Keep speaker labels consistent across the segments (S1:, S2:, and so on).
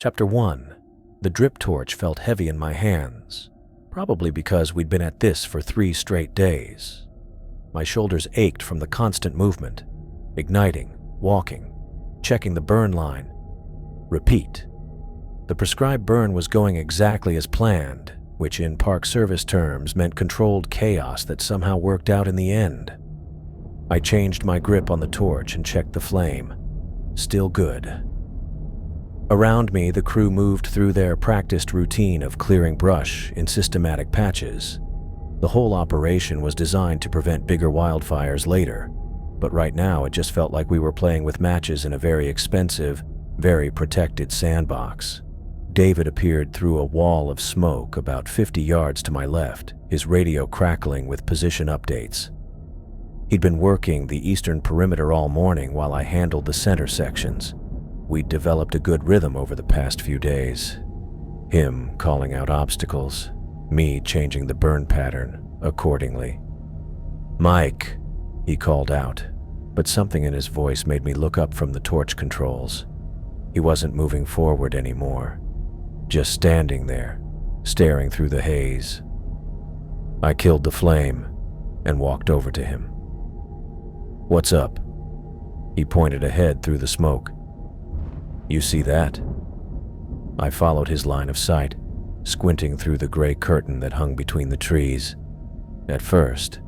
S1: Chapter 1. The drip torch felt heavy in my hands, probably because we'd been at this for 3 straight days. My shoulders ached from the constant movement, igniting, walking, checking the burn line. Repeat. The prescribed burn was going exactly as planned, which in Park Service terms meant controlled chaos that somehow worked out in the end. I changed my grip on the torch and checked the flame. Still good. Around me, the crew moved through their practiced routine of clearing brush in systematic patches. The whole operation was designed to prevent bigger wildfires later, but right now it just felt like we were playing with matches in a very expensive, very protected sandbox. David appeared through a wall of smoke about 50 yards to my left, his radio crackling with position updates. He'd been working the eastern perimeter all morning while I handled the center sections. We'd developed a good rhythm over the past few days. Him calling out obstacles, me changing the burn pattern accordingly. "Mike," he called out, but something in his voice made me look up from the torch controls. He wasn't moving forward anymore, just standing there, staring through the haze. I killed the flame and walked over to him. "What's up?" He pointed ahead through the smoke. "You see that?" I followed his line of sight, squinting through the gray curtain that hung between the trees. At first,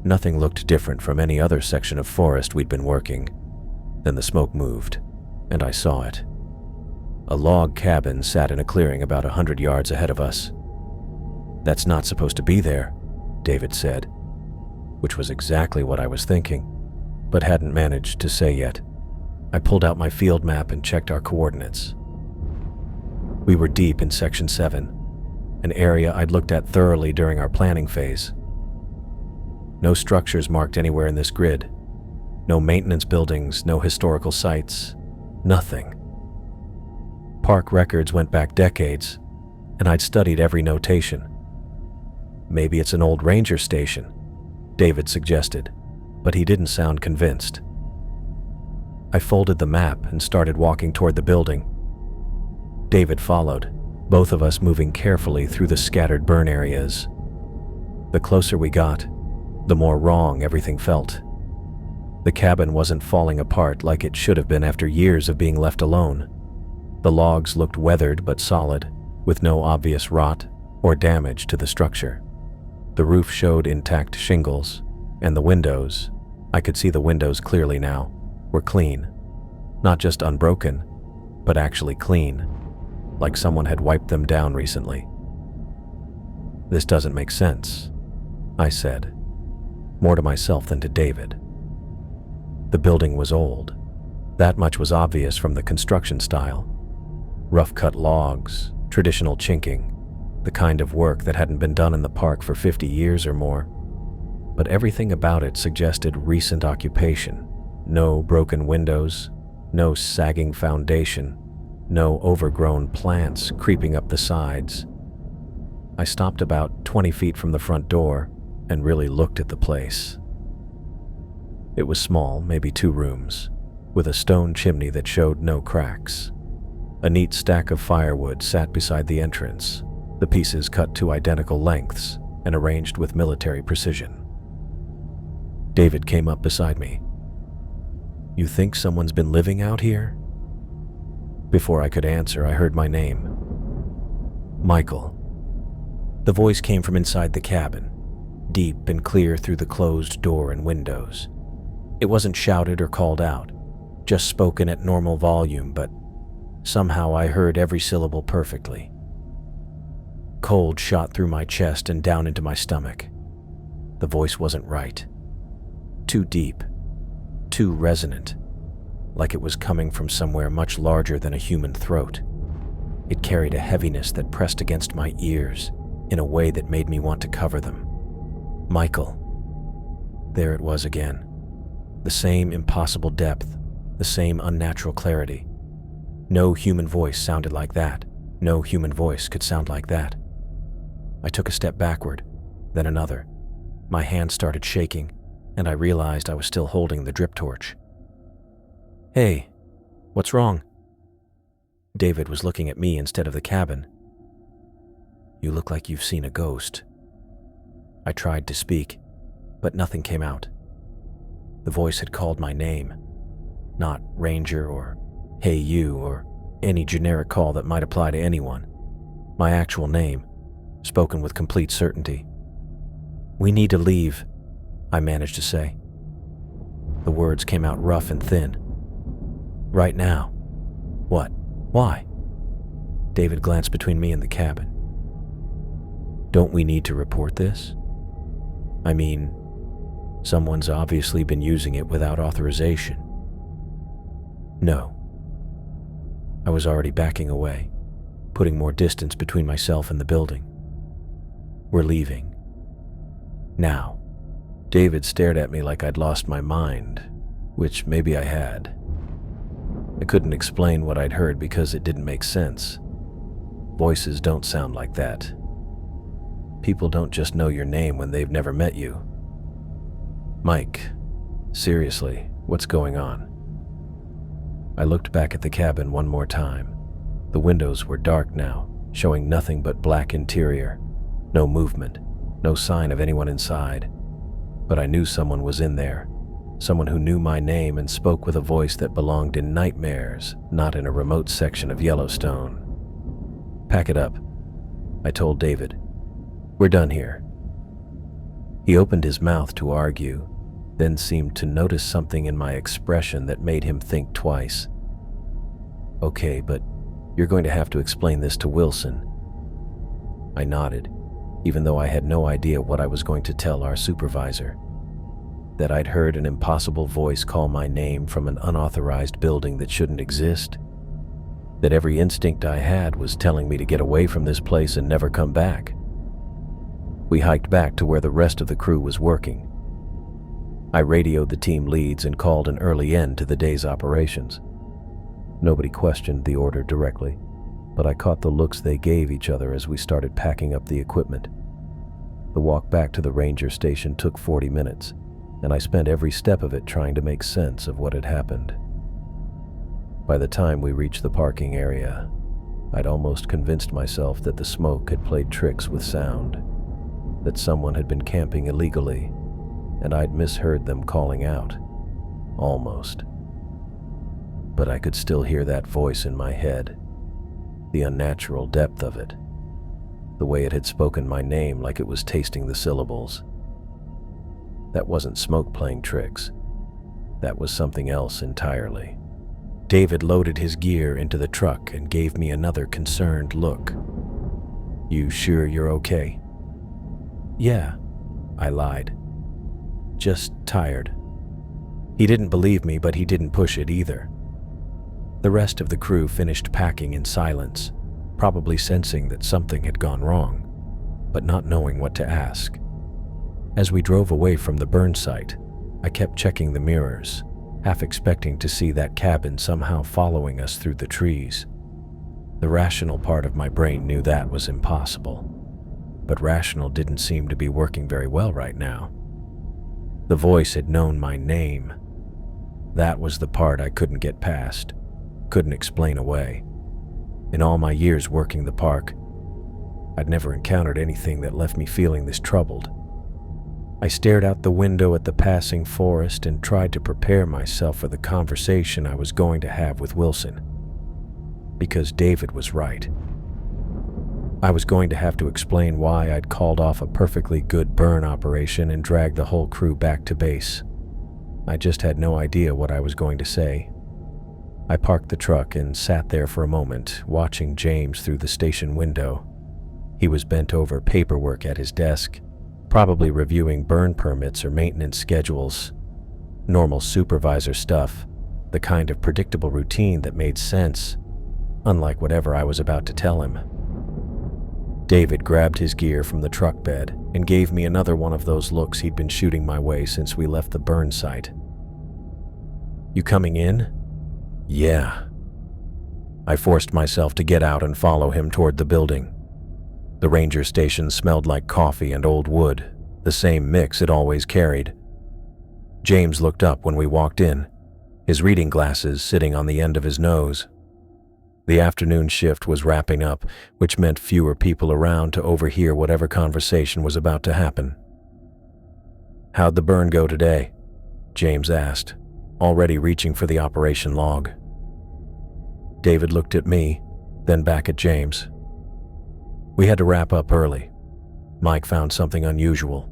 S1: nothing looked different from any other section of forest we'd been working. Then the smoke moved, and I saw it. A log cabin sat in a clearing about 100 yards ahead of us. "That's not supposed to be there," David said, which was exactly what I was thinking, but hadn't managed to say yet. I pulled out my field map and checked our coordinates. We were deep in Section 7, an area I'd looked at thoroughly during our planning phase. No structures marked anywhere in this grid. No maintenance buildings, no historical sites, nothing. Park records went back decades, and I'd studied every notation. "Maybe it's an old ranger station," David suggested, but he didn't sound convinced. I folded the map and started walking toward the building. David followed, both of us moving carefully through the scattered burn areas. The closer we got, the more wrong everything felt. The cabin wasn't falling apart like it should have been after years of being left alone. The logs looked weathered but solid, with no obvious rot or damage to the structure. The roof showed intact shingles, and the windows, I could see the windows clearly now, were clean. Not just unbroken, but actually clean, like someone had wiped them down recently. "This doesn't make sense," I said, more to myself than to David. The building was old. That much was obvious from the construction style. Rough-cut logs, traditional chinking, the kind of work that hadn't been done in the park for 50 years or more. But everything about it suggested recent occupation. No broken windows, no sagging foundation, no overgrown plants creeping up the sides. I stopped about 20 feet from the front door and really looked at the place. It was small, maybe 2 rooms, with a stone chimney that showed no cracks. A neat stack of firewood sat beside the entrance, the pieces cut to identical lengths and arranged with military precision. David came up beside me. "You think someone's been living out here?" Before I could answer, I heard my name. "Michael." The voice came from inside the cabin, deep and clear through the closed door and windows. It wasn't shouted or called out, just spoken at normal volume, but somehow I heard every syllable perfectly. Cold shot through my chest and down into my stomach. The voice wasn't right. Too deep, too resonant, like it was coming from somewhere much larger than a human throat. It carried a heaviness that pressed against my ears in a way that made me want to cover them. "Michael." There it was again. The same impossible depth, the same unnatural clarity. No human voice sounded like that. No human voice could sound like that. I took a step backward, then another. My hand started shaking, and I realized I was still holding the drip torch. "Hey, what's wrong?" David was looking at me instead of the cabin. "You look like you've seen a ghost." I tried to speak, but nothing came out. The voice had called my name, not Ranger or Hey You or any generic call that might apply to anyone. My actual name, spoken with complete certainty. "We need to leave," I managed to say. The words came out rough and thin. "Right now." "What? Why?" David glanced between me and the cabin. "Don't we need to report this? I mean, someone's obviously been using it without authorization." "No." I was already backing away, putting more distance between myself and the building. "We're leaving. Now." David stared at me like I'd lost my mind, which maybe I had. I couldn't explain what I'd heard because it didn't make sense. Voices don't sound like that. People don't just know your name when they've never met you. "Mike, seriously, what's going on?" I looked back at the cabin one more time. The windows were dark now, showing nothing but black interior. No movement, no sign of anyone inside. But I knew someone was in there. Someone who knew my name and spoke with a voice that belonged in nightmares, not in a remote section of Yellowstone. "Pack it up," I told David. "We're done here." He opened his mouth to argue, then seemed to notice something in my expression that made him think twice. "Okay, but you're going to have to explain this to Wilson." I nodded, even though I had no idea what I was going to tell our supervisor. That I'd heard an impossible voice call my name from an unauthorized building that shouldn't exist. That every instinct I had was telling me to get away from this place and never come back. We hiked back to where the rest of the crew was working. I radioed the team leads and called an early end to the day's operations. Nobody questioned the order directly, but I caught the looks they gave each other as we started packing up the equipment. The walk back to the ranger station took 40 minutes, and I spent every step of it trying to make sense of what had happened. By the time we reached the parking area, I'd almost convinced myself that the smoke had played tricks with sound, that someone had been camping illegally, and I'd misheard them calling out. Almost. But I could still hear that voice in my head, the unnatural depth of it, the way it had spoken my name like it was tasting the syllables. That wasn't smoke playing tricks. That was something else entirely. David loaded his gear into the truck and gave me another concerned look. "You sure you're okay?" "Yeah," I lied. "Just tired." He didn't believe me, but he didn't push it either. The rest of the crew finished packing in silence, probably sensing that something had gone wrong, but not knowing what to ask. As we drove away from the burn site, I kept checking the mirrors, half expecting to see that cabin somehow following us through the trees. The rational part of my brain knew that was impossible, but rational didn't seem to be working very well right now. The voice had known my name. That was the part I couldn't get past, couldn't explain away. In all my years working the park, I'd never encountered anything that left me feeling this troubled. I stared out the window at the passing forest and tried to prepare myself for the conversation I was going to have with Wilson. Because David was right. I was going to have to explain why I'd called off a perfectly good burn operation and dragged the whole crew back to base. I just had no idea what I was going to say. I parked the truck and sat there for a moment, watching James through the station window. He was bent over paperwork at his desk, probably reviewing burn permits or maintenance schedules. Normal supervisor stuff, the kind of predictable routine that made sense, unlike whatever I was about to tell him. David grabbed his gear from the truck bed and gave me another one of those looks he'd been shooting my way since we left the burn site. "You coming in?" "Yeah." I forced myself to get out and follow him toward the building. The ranger station smelled like coffee and old wood, the same mix it always carried. James looked up when we walked in, his reading glasses sitting on the end of his nose. The afternoon shift was wrapping up, which meant fewer people around to overhear whatever conversation was about to happen. "How'd the burn go today?" James asked, already reaching for the operation log. David looked at me, then back at James. "We had to wrap up early. Mike found something unusual."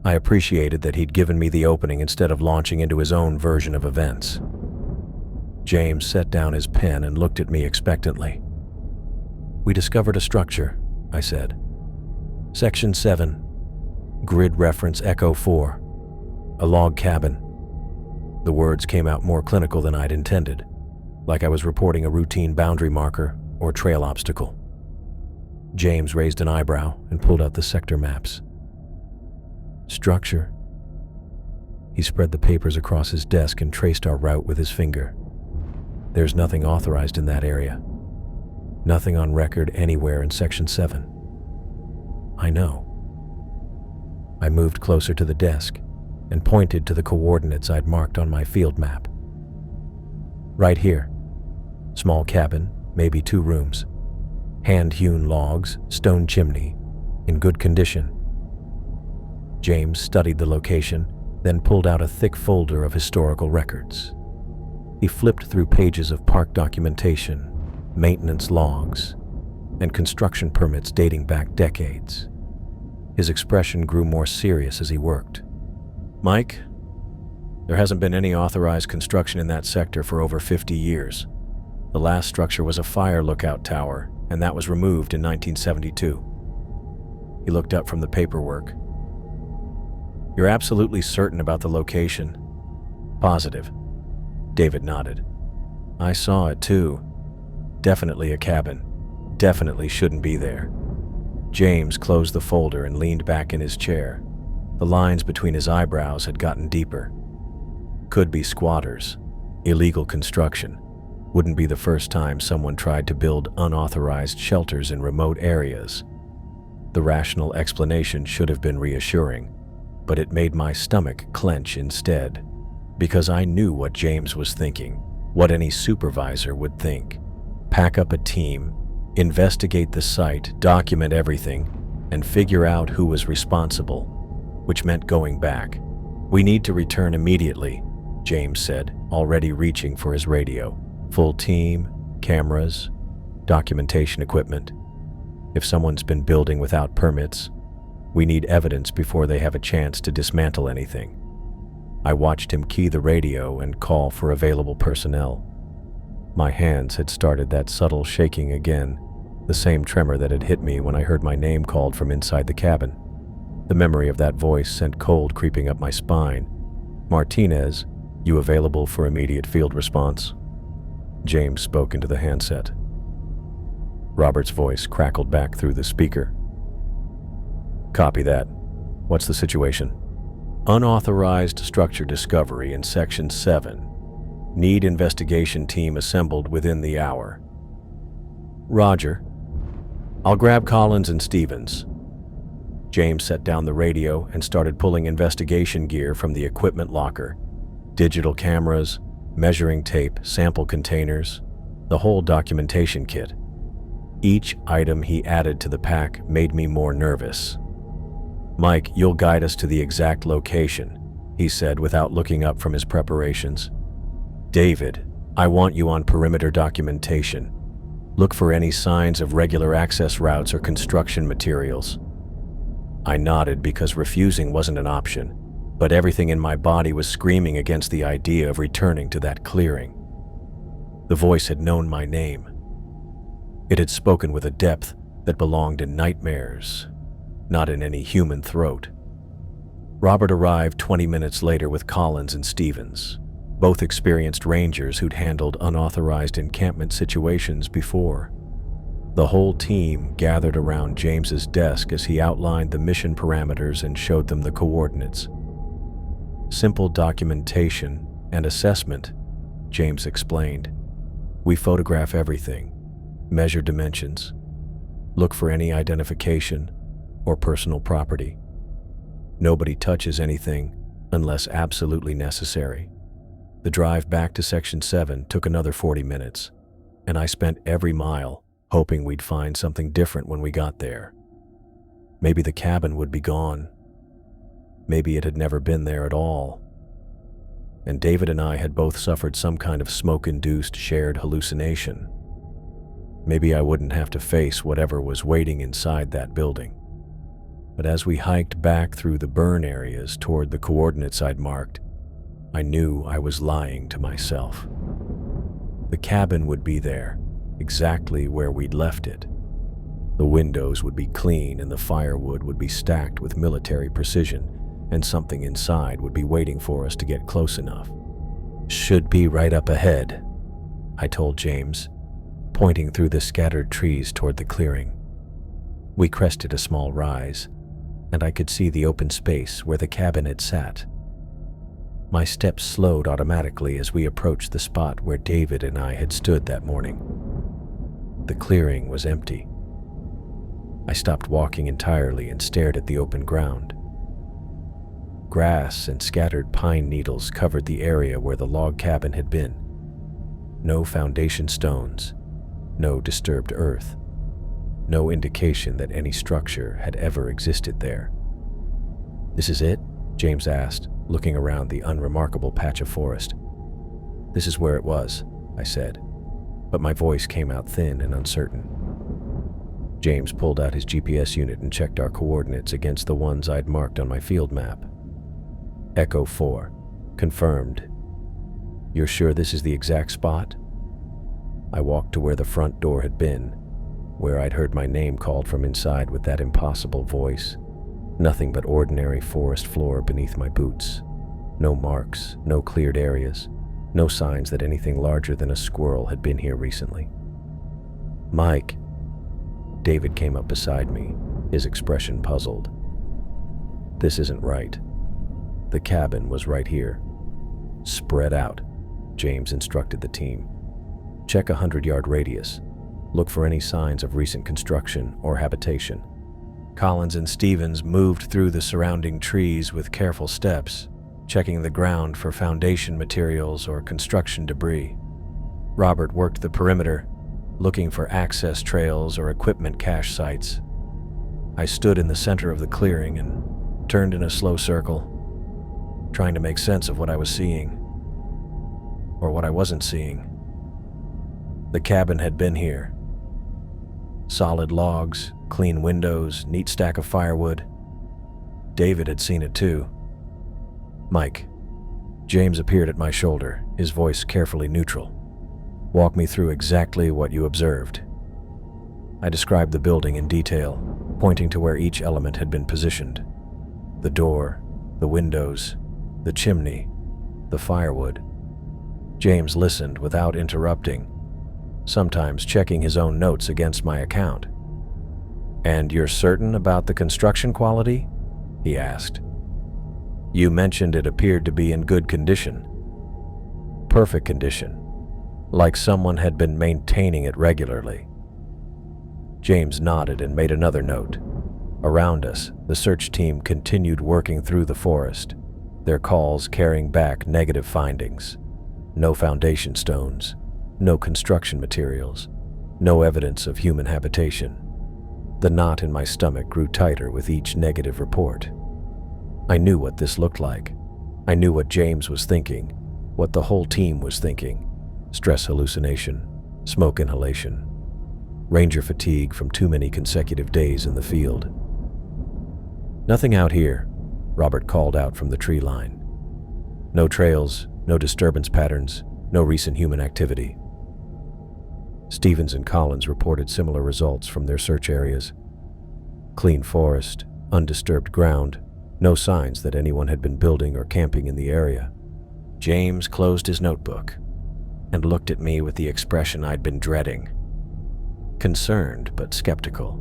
S1: I appreciated that he'd given me the opening instead of launching into his own version of events. James set down his pen and looked at me expectantly. "We discovered a structure," I said. "Section 7, grid reference Echo 4, a log cabin." The words came out more clinical than I'd intended, like I was reporting a routine boundary marker or trail obstacle. James raised an eyebrow and pulled out the sector maps. "Structure." He spread the papers across his desk and traced our route with his finger. "There's nothing authorized in that area. Nothing on record anywhere in Section 7. "I know." I moved closer to the desk and pointed to the coordinates I'd marked on my field map. "Right here. Small cabin, maybe 2 rooms. Hand-hewn logs, stone chimney, in good condition." James studied the location, then pulled out a thick folder of historical records. He flipped through pages of park documentation, maintenance logs, and construction permits dating back decades. His expression grew more serious as he worked. "Mike, there hasn't been any authorized construction in that sector for over 50 years. The last structure was a fire lookout tower, and that was removed in 1972. He looked up from the paperwork. "You're absolutely certain about the location?" "Positive." David nodded. "I saw it too. Definitely a cabin. Definitely shouldn't be there." James closed the folder and leaned back in his chair. The lines between his eyebrows had gotten deeper. "Could be squatters. Illegal construction. Wouldn't be the first time someone tried to build unauthorized shelters in remote areas." The rational explanation should have been reassuring, but it made my stomach clench instead, because I knew what James was thinking, what any supervisor would think. Pack up a team, investigate the site, document everything, and figure out who was responsible, which meant going back. "We need to return immediately," James said, already reaching for his radio. "Full team, cameras, documentation equipment. If someone's been building without permits, we need evidence before they have a chance to dismantle anything." I watched him key the radio and call for available personnel. My hands had started that subtle shaking again, the same tremor that had hit me when I heard my name called from inside the cabin. The memory of that voice sent cold creeping up my spine. "Martinez, you available for immediate field response?" James spoke into the handset. Robert's voice crackled back through the speaker. "Copy that. What's the situation?" "Unauthorized structure discovery in Section 7. Need investigation team assembled within the hour." "Roger. I'll grab Collins and Stevens." James set down the radio and started pulling investigation gear from the equipment locker. Digital cameras, measuring tape, sample containers, the whole documentation kit. Each item he added to the pack made me more nervous. "Mike, you'll guide us to the exact location," he said without looking up from his preparations. "David, I want you on perimeter documentation. Look for any signs of regular access routes or construction materials." I nodded because refusing wasn't an option, but everything in my body was screaming against the idea of returning to that clearing. The voice had known my name. It had spoken with a depth that belonged in nightmares, not in any human throat. Robert arrived 20 minutes later with Collins and Stevens, both experienced rangers who'd handled unauthorized encampment situations before. The whole team gathered around James's desk as he outlined the mission parameters and showed them the coordinates. "Simple documentation and assessment," James explained. "We photograph everything, measure dimensions, look for any identification or personal property. Nobody touches anything unless absolutely necessary." The drive back to Section 7 took another 40 minutes. and I spent every mile hoping we'd find something different when we got there. Maybe the cabin would be gone. Maybe it had never been there at all. And David and I had both suffered some kind of smoke-induced shared hallucination. Maybe I wouldn't have to face whatever was waiting inside that building. But as we hiked back through the burn areas toward the coordinates I'd marked, I knew I was lying to myself. The cabin would be there, exactly where we'd left it. The windows would be clean and the firewood would be stacked with military precision, and something inside would be waiting for us to get close enough. "Should be right up ahead," I told James, pointing through the scattered trees toward the clearing. We crested a small rise, and I could see the open space where the cabin had sat. My steps slowed automatically as we approached the spot where David and I had stood that morning. The clearing was empty. I stopped walking entirely and stared at the open ground. Grass and scattered pine needles covered the area where the log cabin had been. No foundation stones, no disturbed earth, no indication that any structure had ever existed there. "This is it?" James asked, looking around the unremarkable patch of forest. "This is where it was," I said, but my voice came out thin and uncertain. James pulled out his GPS unit and checked our coordinates against the ones I'd marked on my field map. "Echo 4, confirmed. You're sure this is the exact spot?" I walked to where the front door had been, where I'd heard my name called from inside with that impossible voice. Nothing but ordinary forest floor beneath my boots. No marks, no cleared areas, no signs that anything larger than a squirrel had been here recently. "Mike." David came up beside me, his expression puzzled. "This isn't right. The cabin was right here." "Spread out," James instructed the team. "Check a 100-yard radius. Look for any signs of recent construction or habitation." Collins and Stevens moved through the surrounding trees with careful steps, checking the ground for foundation materials or construction debris. Robert worked the perimeter, looking for access trails or equipment cache sites. I stood in the center of the clearing and turned in a slow circle, trying to make sense of what I was seeing, or what I wasn't seeing. The cabin had been here. Solid logs, clean windows, neat stack of firewood. David had seen it too. "Mike." James appeared at my shoulder, his voice carefully neutral. "Walk me through exactly what you observed." I described the building in detail, pointing to where each element had been positioned. The door, the windows, the chimney, the firewood. James listened without interrupting, sometimes checking his own notes against my account. "And you're certain about the construction quality?" he asked. "You mentioned it appeared to be in good condition." "Perfect condition, like someone had been maintaining it regularly." James nodded and made another note. Around us, the search team continued working through the forest, their calls carrying back negative findings. No foundation stones, no construction materials, no evidence of human habitation. The knot in my stomach grew tighter with each negative report. I knew what this looked like. I knew what James was thinking, what the whole team was thinking. Stress hallucination, smoke inhalation, ranger fatigue from too many consecutive days in the field. "Nothing out here," Robert called out from the tree line. "No trails, no disturbance patterns, no recent human activity." Stevens and Collins reported similar results from their search areas. Clean forest, undisturbed ground, no signs that anyone had been building or camping in the area. James closed his notebook and looked at me with the expression I'd been dreading. Concerned but skeptical.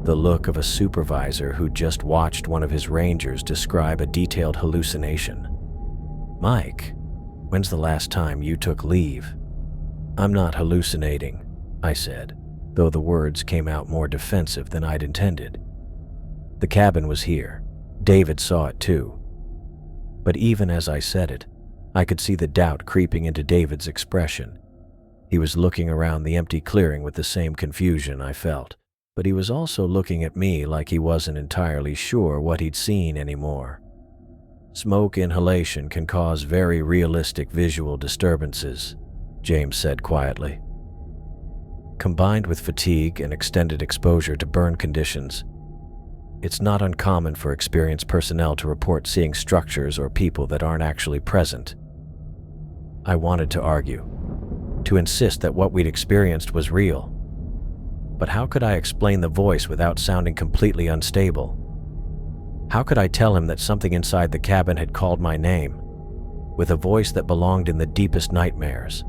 S1: The look of a supervisor who just watched one of his rangers describe a detailed hallucination. "Mike, when's the last time you took leave?" "I'm not hallucinating," I said, though the words came out more defensive than I'd intended. The cabin was here. David saw it too. But even as I said it, I could see the doubt creeping into David's expression. He was looking around the empty clearing with the same confusion I felt, but he was also looking at me like he wasn't entirely sure what he'd seen anymore. Smoke inhalation can cause very realistic visual disturbances, James said quietly. Combined with fatigue and extended exposure to burn conditions, it's not uncommon for experienced personnel to report seeing structures or people that aren't actually present. I wanted to argue, to insist that what we'd experienced was real. But how could I explain the voice without sounding completely unstable? How could I tell him that something inside the cabin had called my name, with a voice that belonged in the deepest nightmares?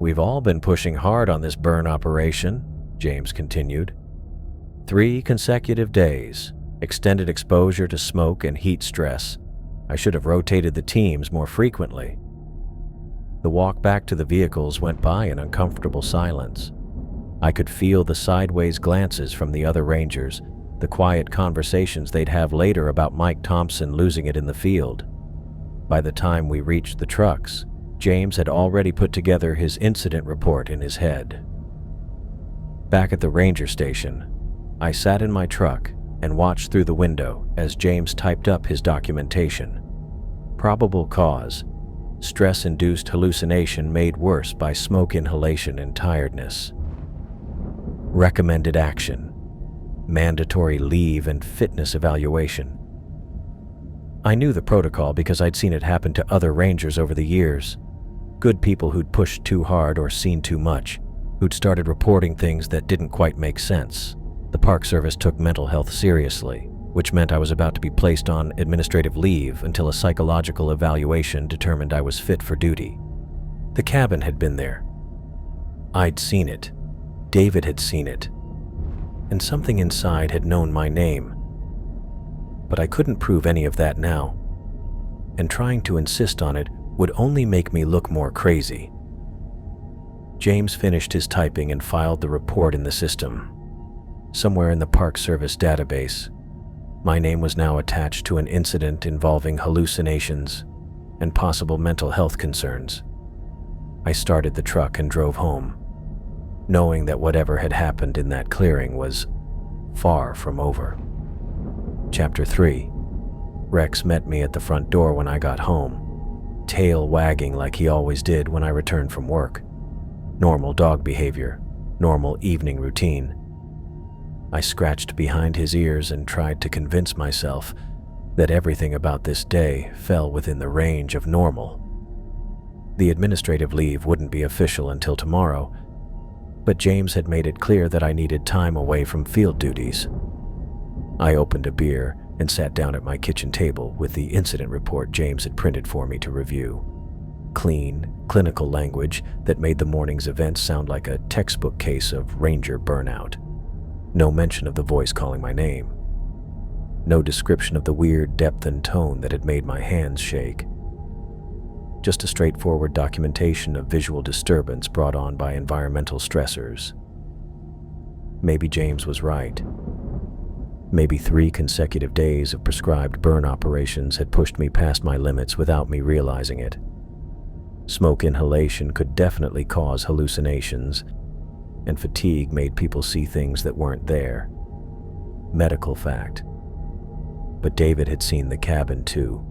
S1: We've all been pushing hard on this burn operation, James continued. 3 consecutive days, extended exposure to smoke and heat stress. I should have rotated the teams more frequently. The walk back to the vehicles went by in uncomfortable silence. I could feel the sideways glances from the other rangers, the quiet conversations they'd have later about Mike Thompson losing it in the field. By the time we reached the trucks, James had already put together his incident report in his head. Back at the ranger station, I sat in my truck and watched through the window as James typed up his documentation. Probable cause: stress-induced hallucination made worse by smoke inhalation and tiredness. Recommended action: mandatory leave and fitness evaluation. I knew the protocol because I'd seen it happen to other rangers over the years. Good people who'd pushed too hard or seen too much, who'd started reporting things that didn't quite make sense. The Park Service took mental health seriously, which meant I was about to be placed on administrative leave until a psychological evaluation determined I was fit for duty. The cabin had been there. I'd seen it. David had seen it. And something inside had known my name. But I couldn't prove any of that now, and trying to insist on it would only make me look more crazy. James finished his typing and filed the report in the system. Somewhere in the Park Service database, my name was now attached to an incident involving hallucinations and possible mental health concerns. I started the truck and drove home, knowing that whatever had happened in that clearing was far from over. Chapter 3. Rex met me at the front door when I got home, tail wagging like he always did when I returned from work. Normal dog behavior, normal evening routine. I scratched behind his ears and tried to convince myself that everything about this day fell within the range of normal. The administrative leave wouldn't be official until tomorrow, but James had made it clear that I needed time away from field duties. I opened a beer and sat down at my kitchen table with the incident report James had printed for me to review. Clean, clinical language that made the morning's events sound like a textbook case of ranger burnout. No mention of the voice calling my name. No description of the weird depth and tone that had made my hands shake. Just a straightforward documentation of visual disturbance brought on by environmental stressors. Maybe James was right. Maybe 3 consecutive days of prescribed burn operations had pushed me past my limits without me realizing it. Smoke inhalation could definitely cause hallucinations, and fatigue made people see things that weren't there. Medical fact. But David had seen the cabin too.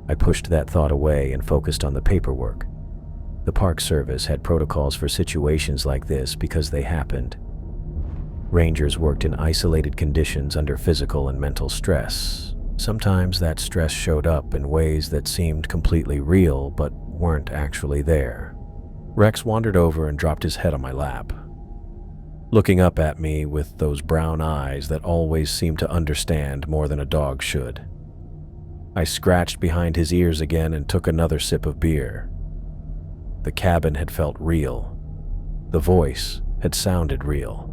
S1: I pushed that thought away and focused on the paperwork. The Park Service had protocols for situations like this because they happened. Rangers worked in isolated conditions under physical and mental stress. Sometimes that stress showed up in ways that seemed completely real but weren't actually there. Rex wandered over and dropped his head on my lap, looking up at me with those brown eyes that always seemed to understand more than a dog should. I scratched behind his ears again and took another sip of beer. The cabin had felt real. The voice had sounded real.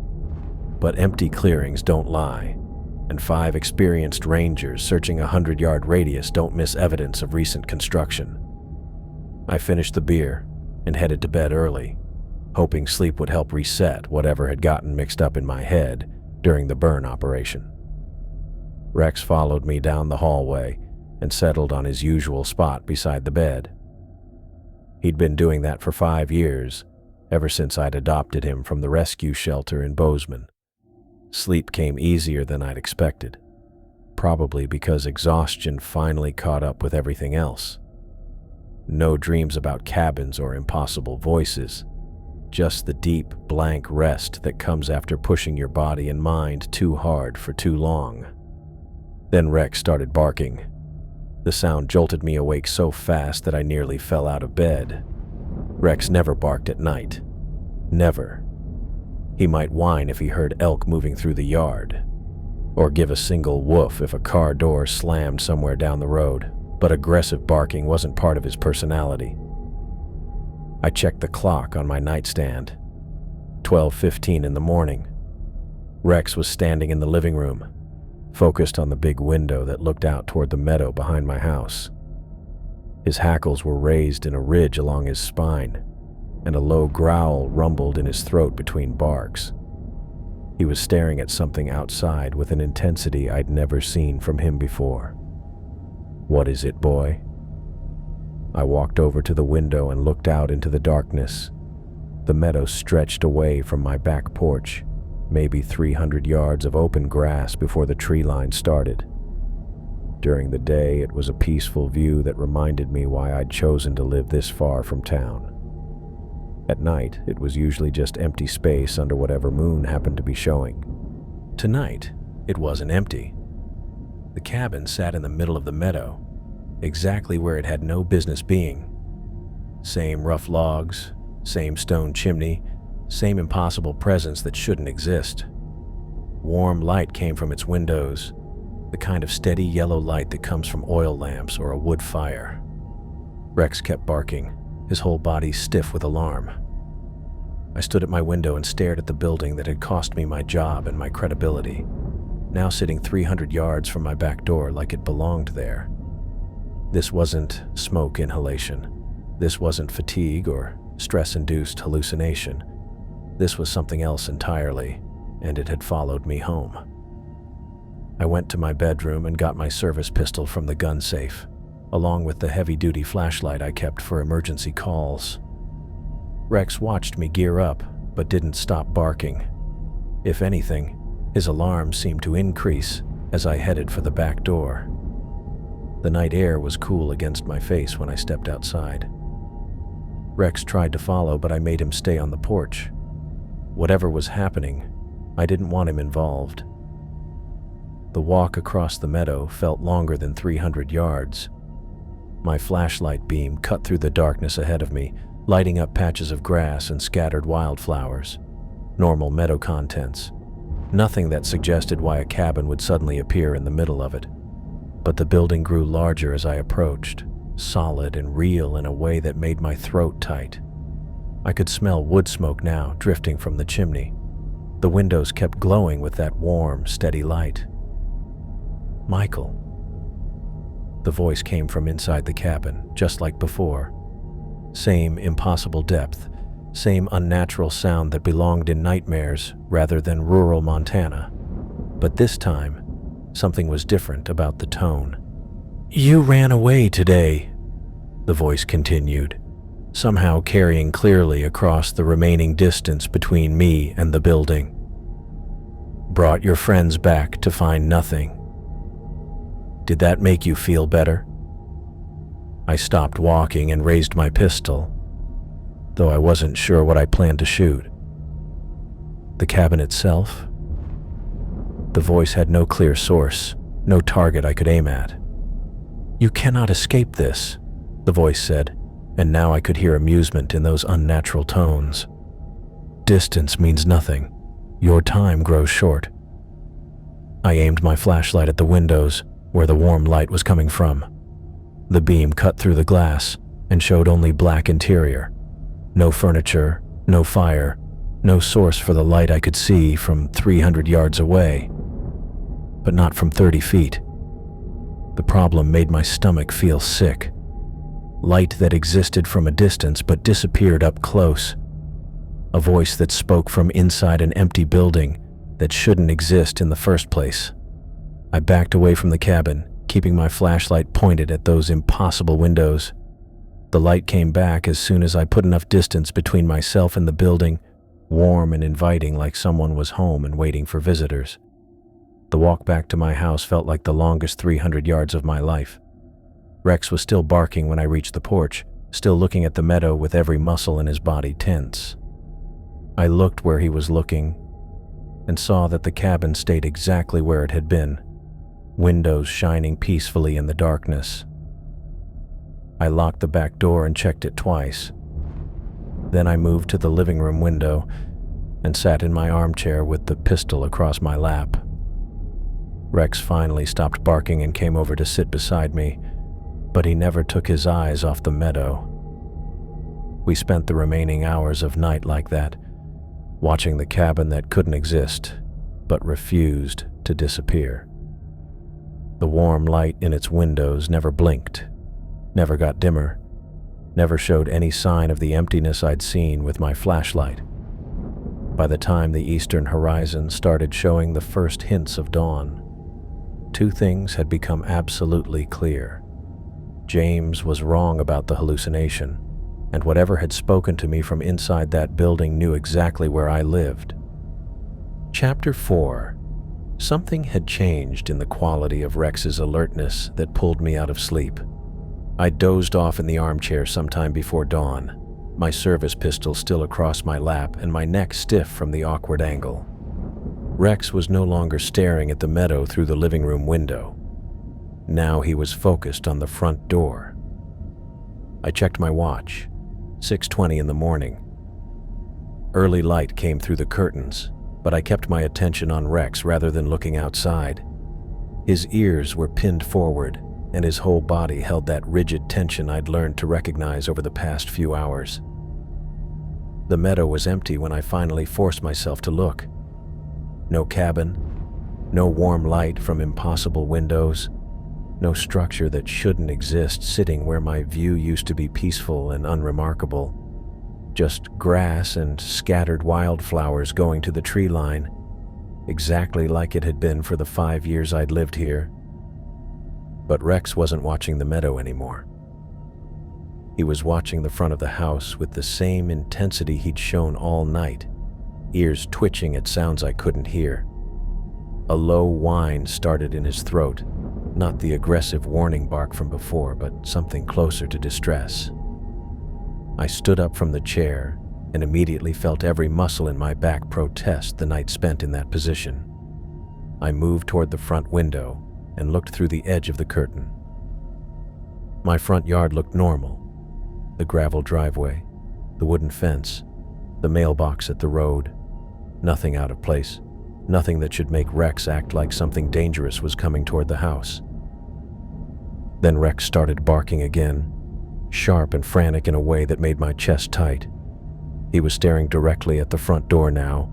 S1: But empty clearings don't lie, and 5 experienced rangers searching a 100-yard radius don't miss evidence of recent construction. I finished the beer and headed to bed early, hoping sleep would help reset whatever had gotten mixed up in my head during the burn operation. Rex followed me down the hallway and settled on his usual spot beside the bed. He'd been doing that for 5 years, ever since I'd adopted him from the rescue shelter in Bozeman. Sleep came easier than I'd expected, probably because exhaustion finally caught up with everything else. No dreams about cabins or impossible voices, just the deep, blank rest that comes after pushing your body and mind too hard for too long. Then Rex started barking. The sound jolted me awake so fast that I nearly fell out of bed. Rex never barked at night. Never. He might whine if he heard elk moving through the yard, or give a single woof if a car door slammed somewhere down the road, but aggressive barking wasn't part of his personality. I checked the clock on my nightstand. 12:15 in the morning. Rex was standing in the living room, focused on the big window that looked out toward the meadow behind my house. His hackles were raised in a ridge along his spine, and a low growl rumbled in his throat between barks. He was staring at something outside with an intensity I'd never seen from him before. "What is it, boy?" I walked over to the window and looked out into the darkness. The meadow stretched away from my back porch, maybe 300 yards of open grass before the tree line started. During the day, it was a peaceful view that reminded me why I'd chosen to live this far from town. At night, it was usually just empty space under whatever moon happened to be showing. Tonight, it wasn't empty. The cabin sat in the middle of the meadow, exactly where it had no business being. Same rough logs, same stone chimney, same impossible presence that shouldn't exist. Warm light came from its windows, the kind of steady yellow light that comes from oil lamps or a wood fire. Rex kept barking, his whole body stiff with alarm. I stood at my window and stared at the building that had cost me my job and my credibility, now sitting 300 yards from my back door like it belonged there. This wasn't smoke inhalation. This wasn't fatigue or stress-induced hallucination. This was something else entirely, and it had followed me home. I went to my bedroom and got my service pistol from the gun safe, along with the heavy-duty flashlight I kept for emergency calls. Rex watched me gear up, but didn't stop barking. If anything, his alarm seemed to increase as I headed for the back door. The night air was cool against my face when I stepped outside. Rex tried to follow, but I made him stay on the porch. Whatever was happening, I didn't want him involved. The walk across the meadow felt longer than 300 yards. My flashlight beam cut through the darkness ahead of me, lighting up patches of grass and scattered wildflowers. Normal meadow contents. Nothing that suggested why a cabin would suddenly appear in the middle of it. But the building grew larger as I approached, solid and real in a way that made my throat tight. I could smell wood smoke now, drifting from the chimney. The windows kept glowing with that warm, steady light. "Michael." The voice came from inside the cabin, just like before. Same impossible depth, same unnatural sound that belonged in nightmares rather than rural Montana. But this time, something was different about the tone. "You ran away today," the voice continued, somehow carrying clearly across the remaining distance between me and the building. "Brought your friends back to find nothing. Did that make you feel better?" I stopped walking and raised my pistol, though I wasn't sure what I planned to shoot. The cabin itself? The voice had no clear source, no target I could aim at. "You cannot escape this," the voice said, and now I could hear amusement in those unnatural tones. "Distance means nothing. Your time grows short." I aimed my flashlight at the windows, where the warm light was coming from. The beam cut through the glass and showed only black interior. No furniture, no fire, no source for the light I could see from 300 yards away, but not from 30 feet. The problem made my stomach feel sick. Light that existed from a distance but disappeared up close. A voice that spoke from inside an empty building that shouldn't exist in the first place. I backed away from the cabin, keeping my flashlight pointed at those impossible windows. The light came back as soon as I put enough distance between myself and the building, warm and inviting like someone was home and waiting for visitors. The walk back to my house felt like the longest 300 yards of my life. Rex was still barking when I reached the porch, still looking at the meadow with every muscle in his body tense. I looked where he was looking and saw that the cabin stayed exactly where it had been, windows shining peacefully in the darkness. I locked the back door and checked it twice. Then I moved to the living room window and sat in my armchair with the pistol across my lap. Rex finally stopped barking and came over to sit beside me, but he never took his eyes off the meadow. We spent the remaining hours of night like that, watching the cabin that couldn't exist, but refused to disappear. The warm light in its windows never blinked, never got dimmer, never showed any sign of the emptiness I'd seen with my flashlight. By the time the eastern horizon started showing the first hints of dawn, two things had become absolutely clear. James was wrong about the hallucination, and whatever had spoken to me from inside that building knew exactly where I lived. Chapter 4. Something had changed in the quality of Rex's alertness that pulled me out of sleep. I dozed off in the armchair sometime before dawn, my service pistol still across my lap and my neck stiff from the awkward angle. Rex was no longer staring at the meadow through the living room window. Now he was focused on the front door. I checked my watch. 6:20 in the morning. Early light came through the curtains, but I kept my attention on Rex rather than looking outside. His ears were pinned forward, and his whole body held that rigid tension I'd learned to recognize over the past few hours. The meadow was empty when I finally forced myself to look. No cabin, no warm light from impossible windows, no structure that shouldn't exist sitting where my view used to be peaceful and unremarkable. Just grass and scattered wildflowers going to the tree line, exactly like it had been for the 5 years I'd lived here. But Rex wasn't watching the meadow anymore. He was watching the front of the house with the same intensity he'd shown all night, ears twitching at sounds I couldn't hear. A low whine started in his throat, not the aggressive warning bark from before, but something closer to distress. I stood up from the chair and immediately felt every muscle in my back protest the night spent in that position. I moved toward the front window and looked through the edge of the curtain. My front yard looked normal. The gravel driveway, the wooden fence, the mailbox at the road. Nothing out of place, nothing that should make Rex act like something dangerous was coming toward the house. Then Rex started barking again, sharp and frantic in a way that made my chest tight. He was staring directly at the front door now,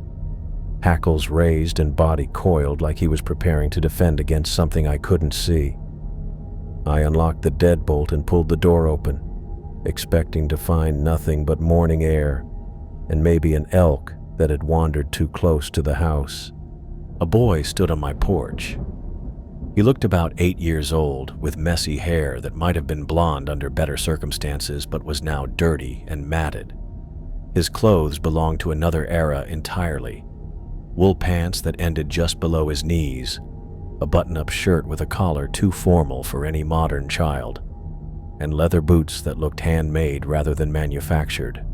S1: hackles raised and body coiled like he was preparing to defend against something I couldn't see. I unlocked the deadbolt and pulled the door open, expecting to find nothing but morning air and maybe an elk that had wandered too close to the house. A boy stood on my porch. He looked about 8 years old, with messy hair that might have been blonde under better circumstances but was now dirty and matted. His clothes belonged to another era entirely. Wool pants that ended just below his knees, a button-up shirt with a collar too formal for any modern child, and leather boots that looked handmade rather than manufactured.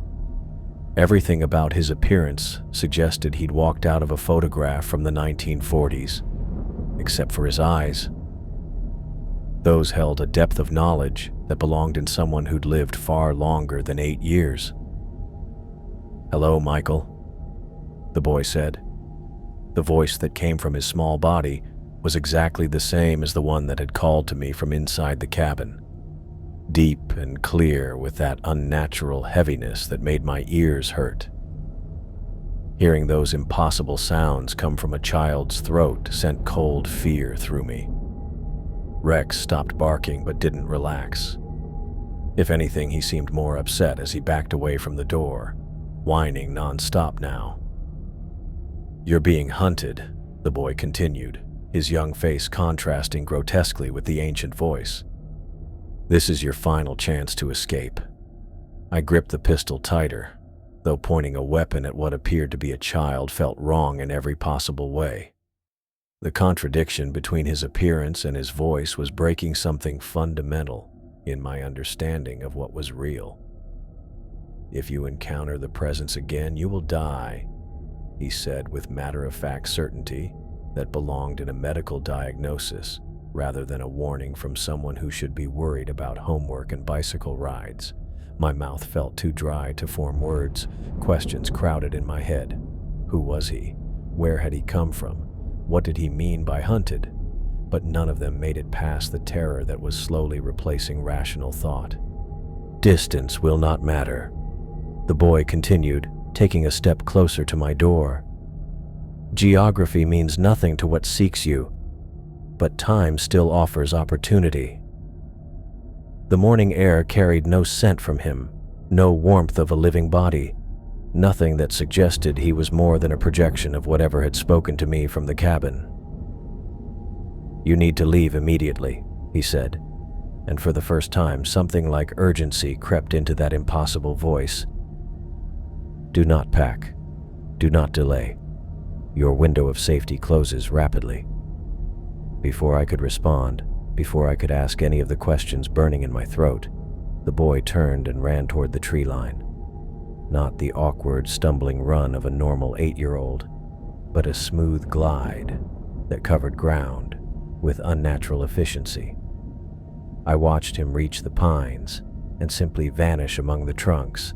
S1: Everything about his appearance suggested he'd walked out of a photograph from the 1940s, except for his eyes. Those held a depth of knowledge that belonged in someone who'd lived far longer than 8 years. "Hello, Michael," the boy said. The voice that came from his small body was exactly the same as the one that had called to me from inside the cabin. Deep and clear with that unnatural heaviness that made my ears hurt. Hearing those impossible sounds come from a child's throat sent cold fear through me. Rex stopped barking but didn't relax. If anything, he seemed more upset as he backed away from the door, whining nonstop now. "You're being hunted," the boy continued, his young face contrasting grotesquely with the ancient voice. "This is your final chance to escape. I gripped the pistol tighter, though pointing a weapon at what appeared to be a child felt wrong in every possible way. The contradiction between his appearance and his voice was breaking something fundamental in my understanding of what was real. "If you encounter the presence again, you will die," he said with matter-of-fact certainty that belonged in a medical diagnosis rather than a warning from someone who should be worried about homework and bicycle rides. My mouth felt too dry to form words. Questions crowded in my head. Who was he? Where had he come from? What did he mean by hunted? But none of them made it past the terror that was slowly replacing rational thought. "Distance will not matter," the boy continued, taking a step closer to my door. "Geography means nothing to what seeks you, but time still offers opportunity." The morning air carried no scent from him, no warmth of a living body, nothing that suggested he was more than a projection of whatever had spoken to me from the cabin. "You need to leave immediately," he said, and for the first time something like urgency crept into that impossible voice. "Do not pack. Do not delay. Your window of safety closes rapidly." Before I could respond, before I could ask any of the questions burning in my throat, the boy turned and ran toward the tree line. Not the awkward, stumbling run of a normal 8-year-old, but a smooth glide that covered ground with unnatural efficiency. I watched him reach the pines and simply vanish among the trunks,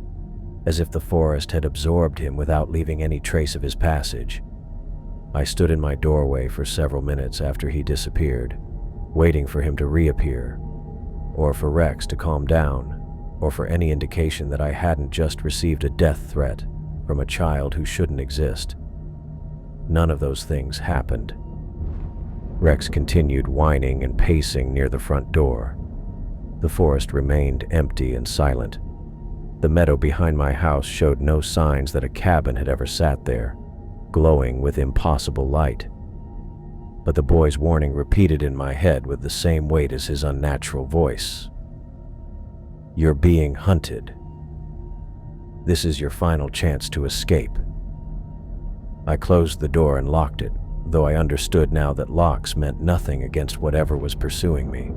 S1: as if the forest had absorbed him without leaving any trace of his passage. I stood in my doorway for several minutes after he disappeared, waiting for him to reappear, or for Rex to calm down, or for any indication that I hadn't just received a death threat from a child who shouldn't exist. None of those things happened. Rex continued whining and pacing near the front door. The forest remained empty and silent. The meadow behind my house showed no signs that a cabin had ever sat there, glowing with impossible light. But the boy's warning repeated in my head with the same weight as his unnatural voice. "You're being hunted. This is your final chance to escape." I closed the door and locked it, though I understood now that locks meant nothing against whatever was pursuing me.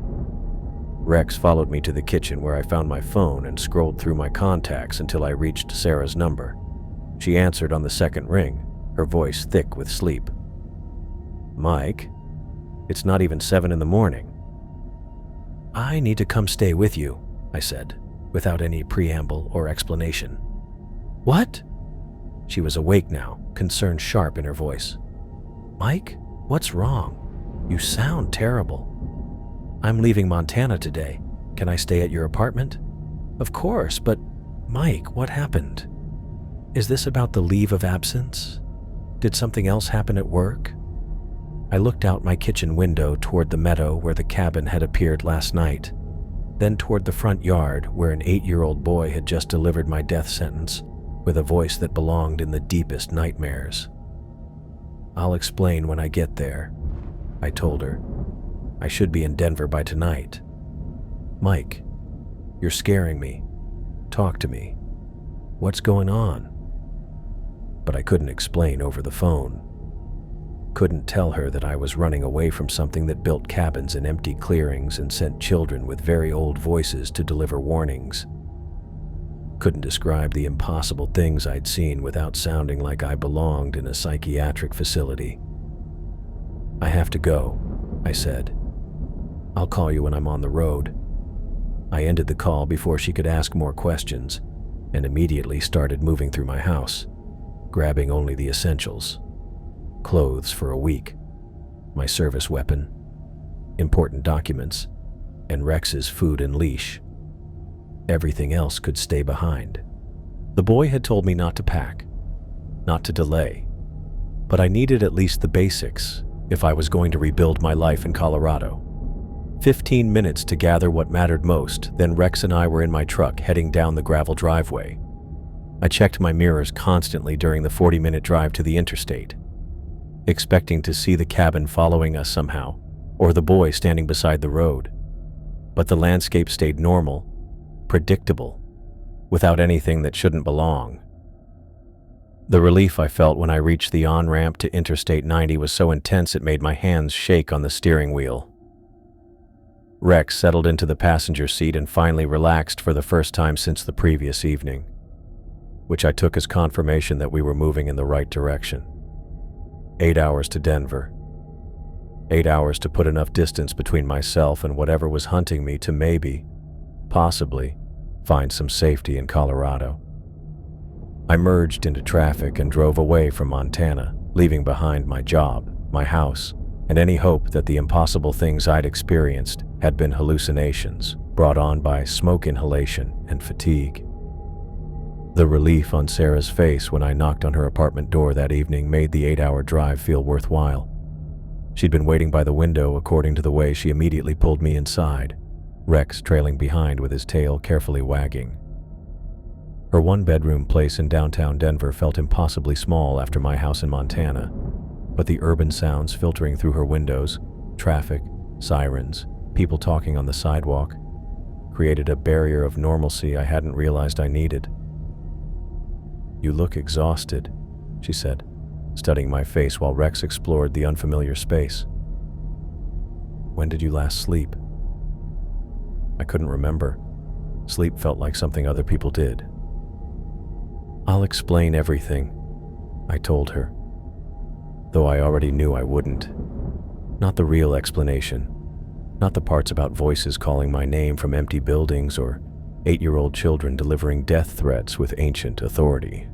S1: Rex followed me to the kitchen where I found my phone and scrolled through my contacts until I reached Sarah's number. She answered on the second ring, her voice thick with sleep. "Mike, it's not even 7 in the morning." "I need to come stay with you," I said, without any preamble or explanation. "What?" She was awake now, concern sharp in her voice. "Mike, what's wrong? You sound terrible." "I'm leaving Montana today. Can I stay at your apartment?" "Of course, but Mike, what happened? Is this about the leave of absence? Did something else happen at work?" I looked out my kitchen window toward the meadow where the cabin had appeared last night, then toward the front yard where an 8-year-old boy had just delivered my death sentence with a voice that belonged in the deepest nightmares. "I'll explain when I get there," I told her. "I should be in Denver by tonight." "Mike, you're scaring me. Talk to me. What's going on?" But I couldn't explain over the phone. Couldn't tell her that I was running away from something that built cabins in empty clearings and sent children with very old voices to deliver warnings. Couldn't describe the impossible things I'd seen without sounding like I belonged in a psychiatric facility. "I have to go," I said. "I'll call you when I'm on the road." I ended the call before she could ask more questions, and immediately started moving through my house, grabbing only the essentials. Clothes for a week, my service weapon, important documents, and Rex's food and leash. Everything else could stay behind. The boy had told me not to pack, not to delay, but I needed at least the basics if I was going to rebuild my life in Colorado. 15 minutes to gather what mattered most, then Rex and I were in my truck heading down the gravel driveway. I checked my mirrors constantly during the 40-minute drive to the interstate, expecting to see the cabin following us somehow, or the boy standing beside the road. But the landscape stayed normal, predictable, without anything that shouldn't belong. The relief I felt when I reached the on-ramp to Interstate 90 was so intense it made my hands shake on the steering wheel. Rex settled into the passenger seat and finally relaxed for the first time since the previous evening, which I took as confirmation that we were moving in the right direction. 8 hours to Denver. 8 hours to put enough distance between myself and whatever was hunting me to maybe, possibly, find some safety in Colorado. I merged into traffic and drove away from Montana, leaving behind my job, my house, and any hope that the impossible things I'd experienced had been hallucinations brought on by smoke inhalation and fatigue. The relief on Sarah's face when I knocked on her apartment door that evening made the 8-hour drive feel worthwhile. She'd been waiting by the window according to the way she immediately pulled me inside, Rex trailing behind with his tail carefully wagging. Her one-bedroom place in downtown Denver felt impossibly small after my house in Montana, but the urban sounds filtering through her windows, traffic, sirens, people talking on the sidewalk, created a barrier of normalcy I hadn't realized I needed. "You look exhausted," she said, studying my face while Rex explored the unfamiliar space. "When did you last sleep?" I couldn't remember. Sleep felt like something other people did. "I'll explain everything," I told her, though I already knew I wouldn't. Not the real explanation, not the parts about voices calling my name from empty buildings or 8-year-old children delivering death threats with ancient authority.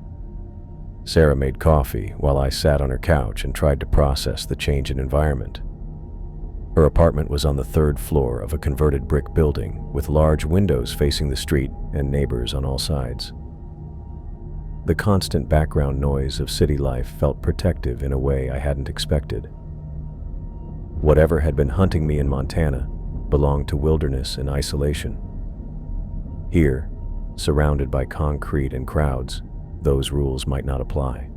S1: Sarah made coffee while I sat on her couch and tried to process the change in environment. Her apartment was on the 3rd floor of a converted brick building with large windows facing the street and neighbors on all sides. The constant background noise of city life felt protective in a way I hadn't expected. Whatever had been hunting me in Montana belonged to wilderness and isolation. Here, surrounded by concrete and crowds, those rules might not apply.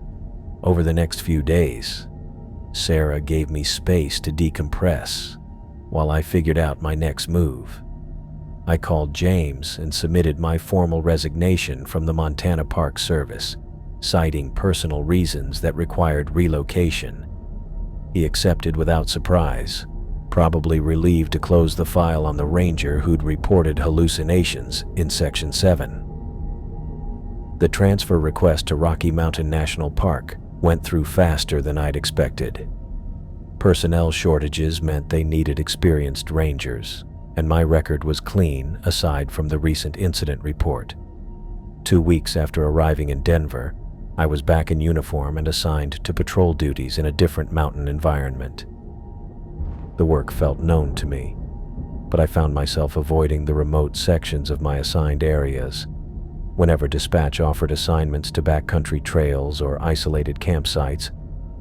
S1: Over the next few days, Sarah gave me space to decompress while I figured out my next move. I called James and submitted my formal resignation from the Montana Park Service, citing personal reasons that required relocation. He accepted without surprise, probably relieved to close the file on the ranger who'd reported hallucinations in Section 7. The transfer request to Rocky Mountain National Park went through faster than I'd expected. Personnel shortages meant they needed experienced rangers, and my record was clean aside from the recent incident report. 2 weeks after arriving in Denver, I was back in uniform and assigned to patrol duties in a different mountain environment. The work felt known to me, but I found myself avoiding the remote sections of my assigned areas. Whenever dispatch offered assignments to backcountry trails or isolated campsites,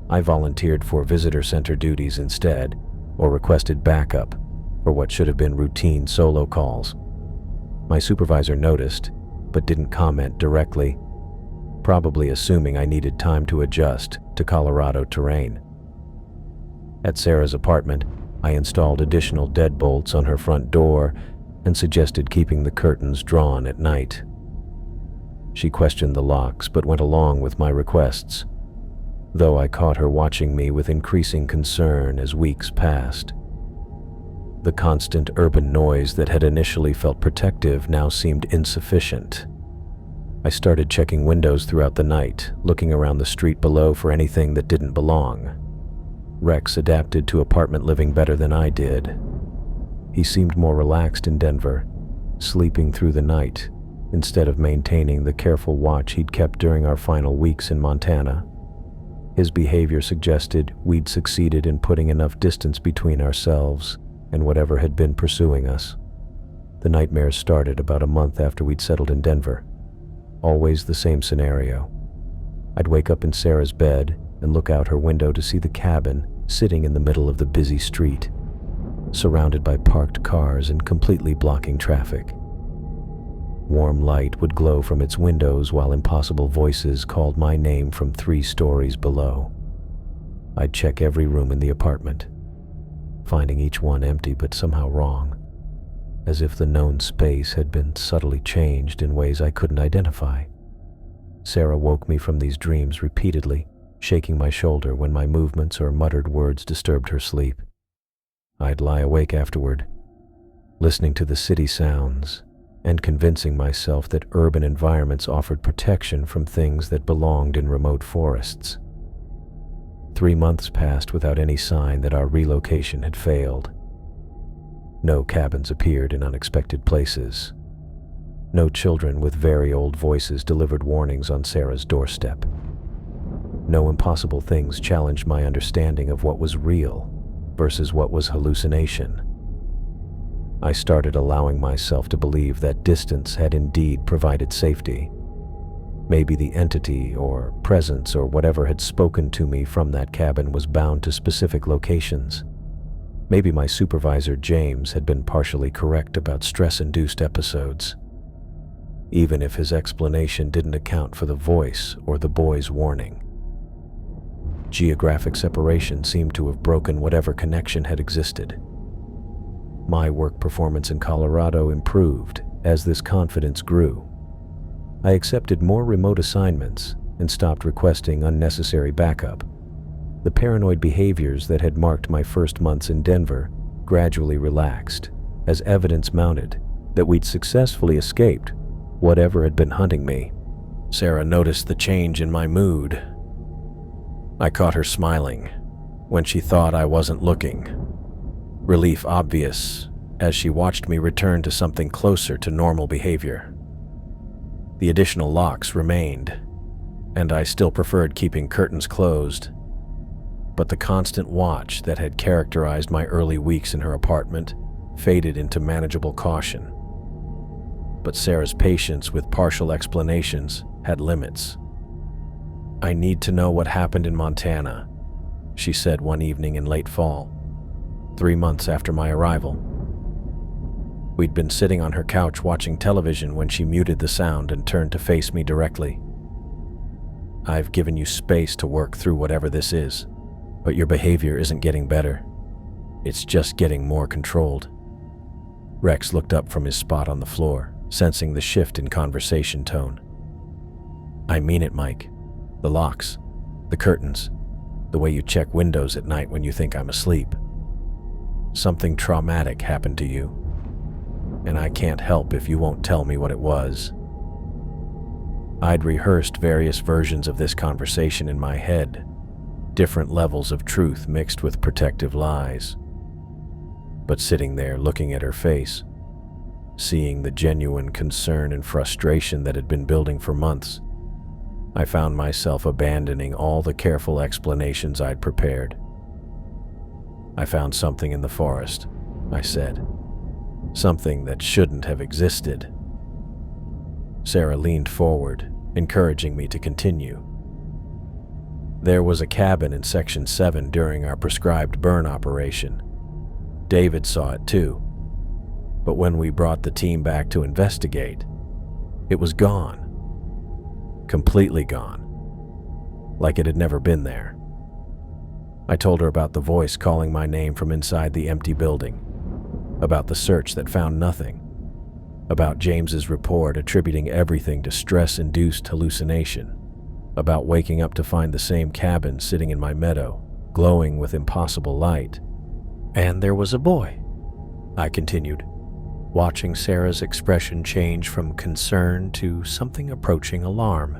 S1: I volunteered for visitor center duties instead, or requested backup for what should have been routine solo calls. My supervisor noticed, but didn't comment directly, probably assuming I needed time to adjust to Colorado terrain. At Sarah's apartment, I installed additional deadbolts on her front door and suggested keeping the curtains drawn at night. She questioned the locks but went along with my requests, though I caught her watching me with increasing concern as weeks passed. The constant urban noise that had initially felt protective now seemed insufficient. I started checking windows throughout the night, looking around the street below for anything that didn't belong. Rex adapted to apartment living better than I did. He seemed more relaxed in Denver, sleeping through the night, instead of maintaining the careful watch he'd kept during our final weeks in Montana. His behavior suggested we'd succeeded in putting enough distance between ourselves and whatever had been pursuing us. The nightmares started about a month after we'd settled in Denver. Always the same scenario. I'd wake up in Sarah's bed and look out her window to see the cabin sitting in the middle of the busy street, surrounded by parked cars and completely blocking traffic. Warm light would glow from its windows while impossible voices called my name from 3 stories below. I'd check every room in the apartment, finding each one empty but somehow wrong. as if the known space had been subtly changed in ways I couldn't identify. Sarah woke me from these dreams repeatedly, shaking my shoulder when my movements or muttered words disturbed her sleep. I'd lie awake afterward, listening to the city sounds and convincing myself that urban environments offered protection from things that belonged in remote forests. 3 months passed without any sign that our relocation had failed. No cabins appeared in unexpected places. No children with very old voices delivered warnings on Sarah's doorstep. No impossible things challenged my understanding of what was real versus what was hallucination. I started allowing myself to believe that distance had indeed provided safety. Maybe the entity or presence or whatever had spoken to me from that cabin was bound to specific locations. Maybe my supervisor, James, had been partially correct about stress-induced episodes, even if his explanation didn't account for the voice or the boy's warning. Geographic separation seemed to have broken whatever connection had existed. My work performance in Colorado improved as this confidence grew. I accepted more remote assignments and stopped requesting unnecessary backup. The paranoid behaviors that had marked my first months in Denver gradually relaxed as evidence mounted that we'd successfully escaped whatever had been hunting me. Sarah noticed the change in my mood. I caught her smiling when she thought I wasn't looking, relief obvious as she watched me return to something closer to normal behavior. The additional locks remained, and I still preferred keeping curtains closed. But the constant watch that had characterized my early weeks in her apartment faded into manageable caution. But Sarah's patience with partial explanations had limits. "I need to know what happened in Montana," she said one evening in late fall, 3 months after my arrival. We'd been sitting on her couch watching television when she muted the sound and turned to face me directly. "I've given you space to work through whatever this is, but your behavior isn't getting better. It's just getting more controlled." Rex looked up from his spot on the floor, sensing the shift in conversation tone. "I mean it, Mike. The locks, the curtains, the way you check windows at night when you think I'm asleep. Something traumatic happened to you, and I can't help if you won't tell me what it was." I'd rehearsed various versions of this conversation in my head, different levels of truth mixed with protective lies. But sitting there looking at her face, seeing the genuine concern and frustration that had been building for months, I found myself abandoning all the careful explanations I'd prepared. "I found something in the forest," I said. "Something that shouldn't have existed." Sarah leaned forward, encouraging me to continue. "There was a cabin in Section 7 during our prescribed burn operation. David saw it too. But when we brought the team back to investigate, it was gone. Completely gone. Like it had never been there." I told her about the voice calling my name from inside the empty building, about the search that found nothing, about James's report attributing everything to stress-induced hallucination, about waking up to find the same cabin sitting in my meadow, glowing with impossible light. "And there was a boy," I continued, watching Sarah's expression change from concern to something approaching alarm.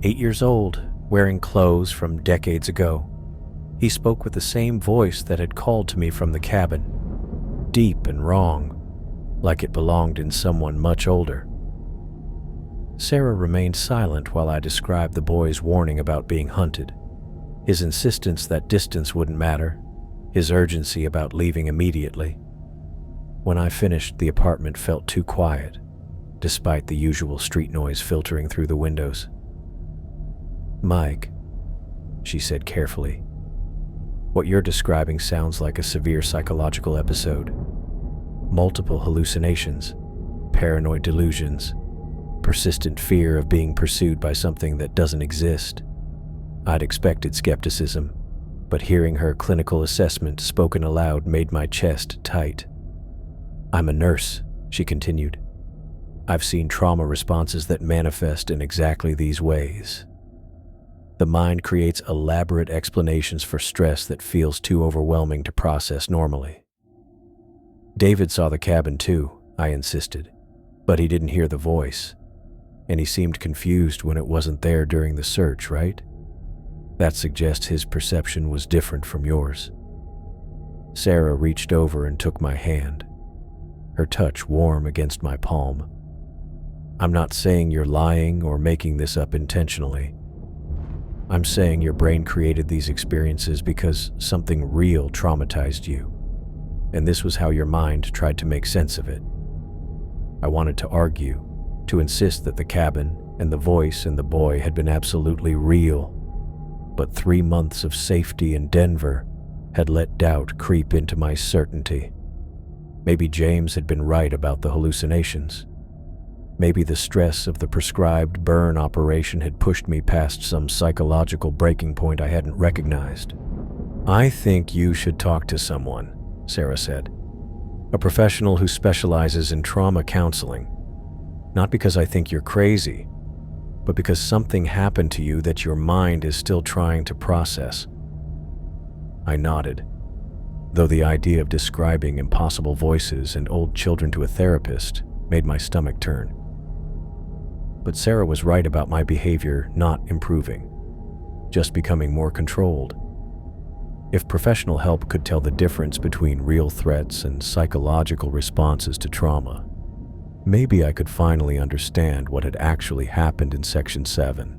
S1: 8 years old, wearing clothes from decades ago. He spoke with the same voice that had called to me from the cabin, deep and wrong, like it belonged in someone much older. Sarah remained silent while I described the boy's warning about being hunted, his insistence that distance wouldn't matter, his urgency about leaving immediately. When I finished, the apartment felt too quiet, despite the usual street noise filtering through the windows. "Mike," she said carefully, "what you're describing sounds like a severe psychological episode. Multiple hallucinations, paranoid delusions, persistent fear of being pursued by something that doesn't exist." I'd expected skepticism, but hearing her clinical assessment spoken aloud made my chest tight. "I'm a nurse," she continued. "I've seen trauma responses that manifest in exactly these ways. The mind creates elaborate explanations for stress that feels too overwhelming to process normally." "David saw the cabin too," I insisted, "but he didn't hear the voice, and he seemed confused when it wasn't there during the search, right? That suggests his perception was different from yours." Sarah reached over and took my hand, her touch warm against my palm. "I'm not saying you're lying or making this up intentionally. I'm saying your brain created these experiences because something real traumatized you, and this was how your mind tried to make sense of it." I wanted to argue, to insist that the cabin and the voice and the boy had been absolutely real, but 3 months of safety in Denver had let doubt creep into my certainty. Maybe James had been right about the hallucinations. Maybe the stress of the prescribed burn operation had pushed me past some psychological breaking point I hadn't recognized. "I think you should talk to someone," Sarah said. "A professional who specializes in trauma counseling. Not because I think you're crazy, but because something happened to you that your mind is still trying to process." I nodded, though the idea of describing impossible voices and old children to a therapist made my stomach turn. But Sarah was right about my behavior not improving, just becoming more controlled. If professional help could tell the difference between real threats and psychological responses to trauma, maybe I could finally understand what had actually happened in Section 7.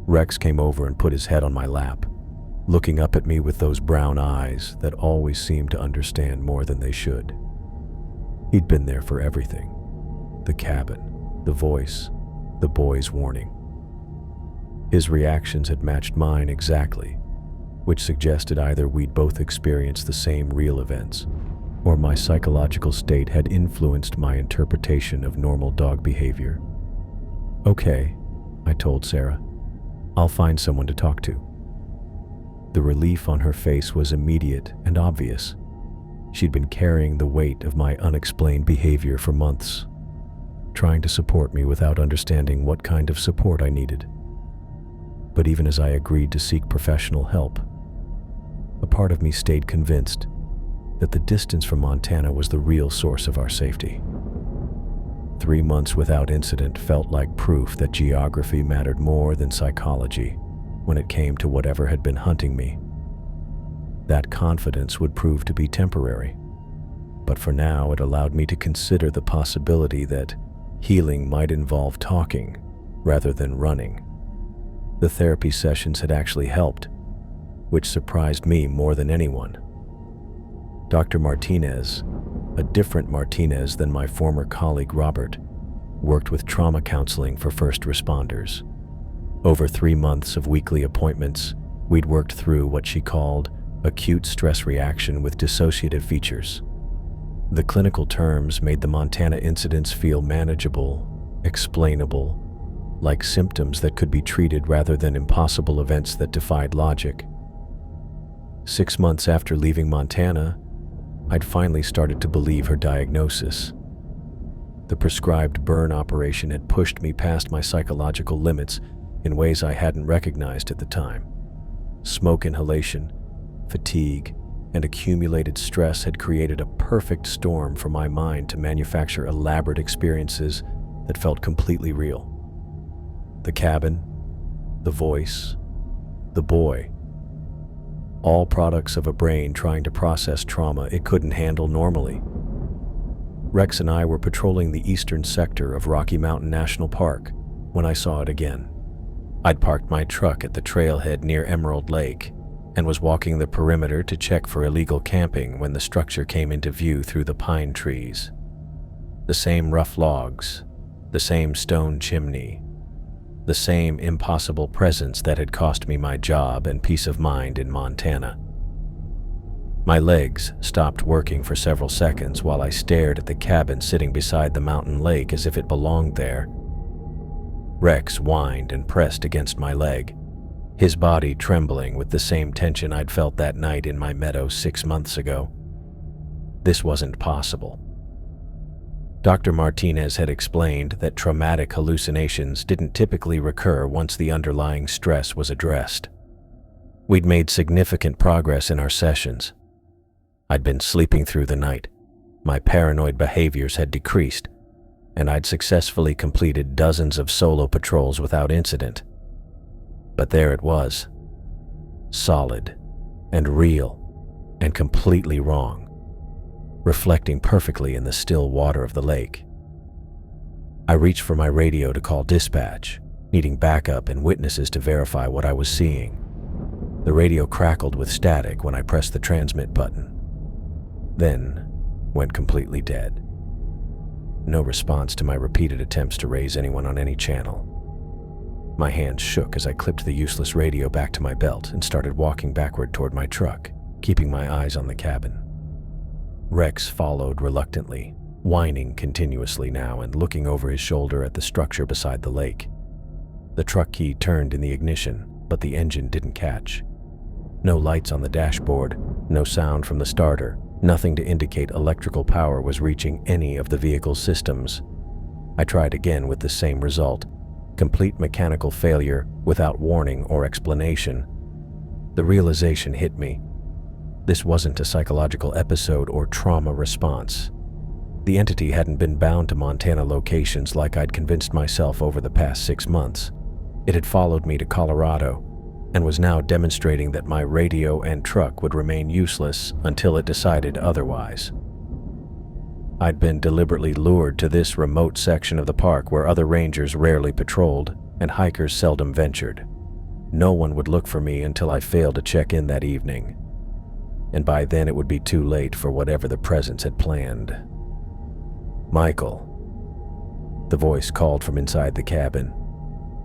S1: Rex came over and put his head on my lap, looking up at me with those brown eyes that always seemed to understand more than they should. He'd been there for everything: the cabin, the voice, the boy's warning. His reactions had matched mine exactly, which suggested either we'd both experienced the same real events, or my psychological state had influenced my interpretation of normal dog behavior. "Okay," I told Sarah. "I'll find someone to talk to." The relief on her face was immediate and obvious. She'd been carrying the weight of my unexplained behavior for months, trying to support me without understanding what kind of support I needed. But even as I agreed to seek professional help, a part of me stayed convinced that the distance from Montana was the real source of our safety. 3 months without incident felt like proof that geography mattered more than psychology when it came to whatever had been hunting me. That confidence would prove to be temporary, but for now it allowed me to consider the possibility that healing might involve talking rather than running. The therapy sessions had actually helped, which surprised me more than anyone. Dr. Martinez, a different Martinez than my former colleague Robert, worked with trauma counseling for first responders. Over 3 months of weekly appointments, we'd worked through what she called acute stress reaction with dissociative features. The clinical terms made the Montana incidents feel manageable, explainable, like symptoms that could be treated rather than impossible events that defied logic. 6 months after leaving Montana, I'd finally started to believe her diagnosis. The prescribed burn operation had pushed me past my psychological limits in ways I hadn't recognized at the time. Smoke inhalation, fatigue, and accumulated stress had created a perfect storm for my mind to manufacture elaborate experiences that felt completely real. The cabin, the voice, the boy, all products of a brain trying to process trauma it couldn't handle normally. Rex and I were patrolling the eastern sector of Rocky Mountain National Park when I saw it again. I'd parked my truck at the trailhead near Emerald Lake and was walking the perimeter to check for illegal camping when the structure came into view through the pine trees. The same rough logs, the same stone chimney, the same impossible presence that had cost me my job and peace of mind in Montana. My legs stopped working for several seconds while I stared at the cabin sitting beside the mountain lake as if it belonged there. Rex whined and pressed against my leg, his body trembling with the same tension I'd felt that night in my meadow 6 months ago. This wasn't possible. Dr. Martinez had explained that traumatic hallucinations didn't typically recur once the underlying stress was addressed. We'd made significant progress in our sessions. I'd been sleeping through the night, my paranoid behaviors had decreased, and I'd successfully completed dozens of solo patrols without incident. But there it was, solid and real and completely wrong, reflecting perfectly in the still water of the lake. I reached for my radio to call dispatch, needing backup and witnesses to verify what I was seeing. The radio crackled with static when I pressed the transmit button, then went completely dead. No response to my repeated attempts to raise anyone on any channel. My hands shook as I clipped the useless radio back to my belt and started walking backward toward my truck, keeping my eyes on the cabin. Rex followed reluctantly, whining continuously now and looking over his shoulder at the structure beside the lake. The truck key turned in the ignition, but the engine didn't catch. No lights on the dashboard, no sound from the starter, nothing to indicate electrical power was reaching any of the vehicle's systems. I tried again with the same result, complete mechanical failure without warning or explanation. The realization hit me. This wasn't a psychological episode or trauma response. The entity hadn't been bound to Montana locations like I'd convinced myself over the past 6 months. It had followed me to Colorado and was now demonstrating that my radio and truck would remain useless until it decided otherwise. I'd been deliberately lured to this remote section of the park where other rangers rarely patrolled and hikers seldom ventured. No one would look for me until I failed to check in that evening, and by then it would be too late for whatever the presence had planned. "Michael," the voice called from inside the cabin,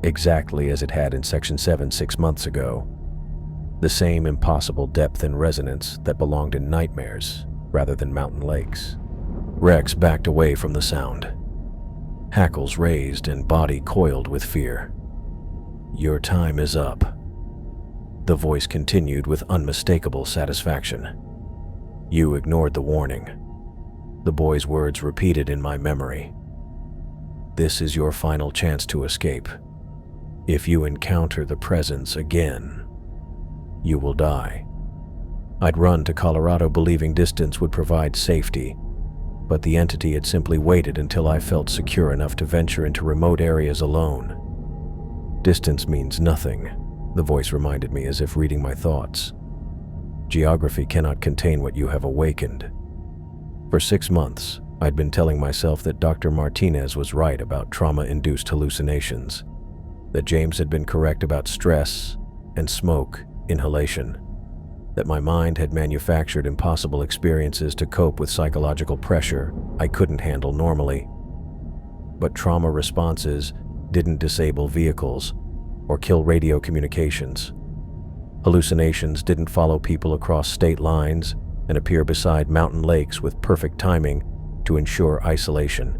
S1: exactly as it had in Section 7 6 months ago. The same impossible depth and resonance that belonged in nightmares rather than mountain lakes. Rex backed away from the sound, hackles raised and body coiled with fear. "Your time is up," the voice continued with unmistakable satisfaction. "You ignored the warning." The boy's words repeated in my memory. "This is your final chance to escape. If you encounter the presence again, you will die." I'd run to Colorado believing distance would provide safety, but the entity had simply waited until I felt secure enough to venture into remote areas alone. "Distance means nothing," the voice reminded me as if reading my thoughts. "Geography cannot contain what you have awakened." For 6 months, I'd been telling myself that Dr. Martinez was right about trauma-induced hallucinations, that James had been correct about stress and smoke inhalation, that my mind had manufactured impossible experiences to cope with psychological pressure I couldn't handle normally. But trauma responses didn't disable vehicles or kill radio communications. Hallucinations didn't follow people across state lines and appear beside mountain lakes with perfect timing to ensure isolation.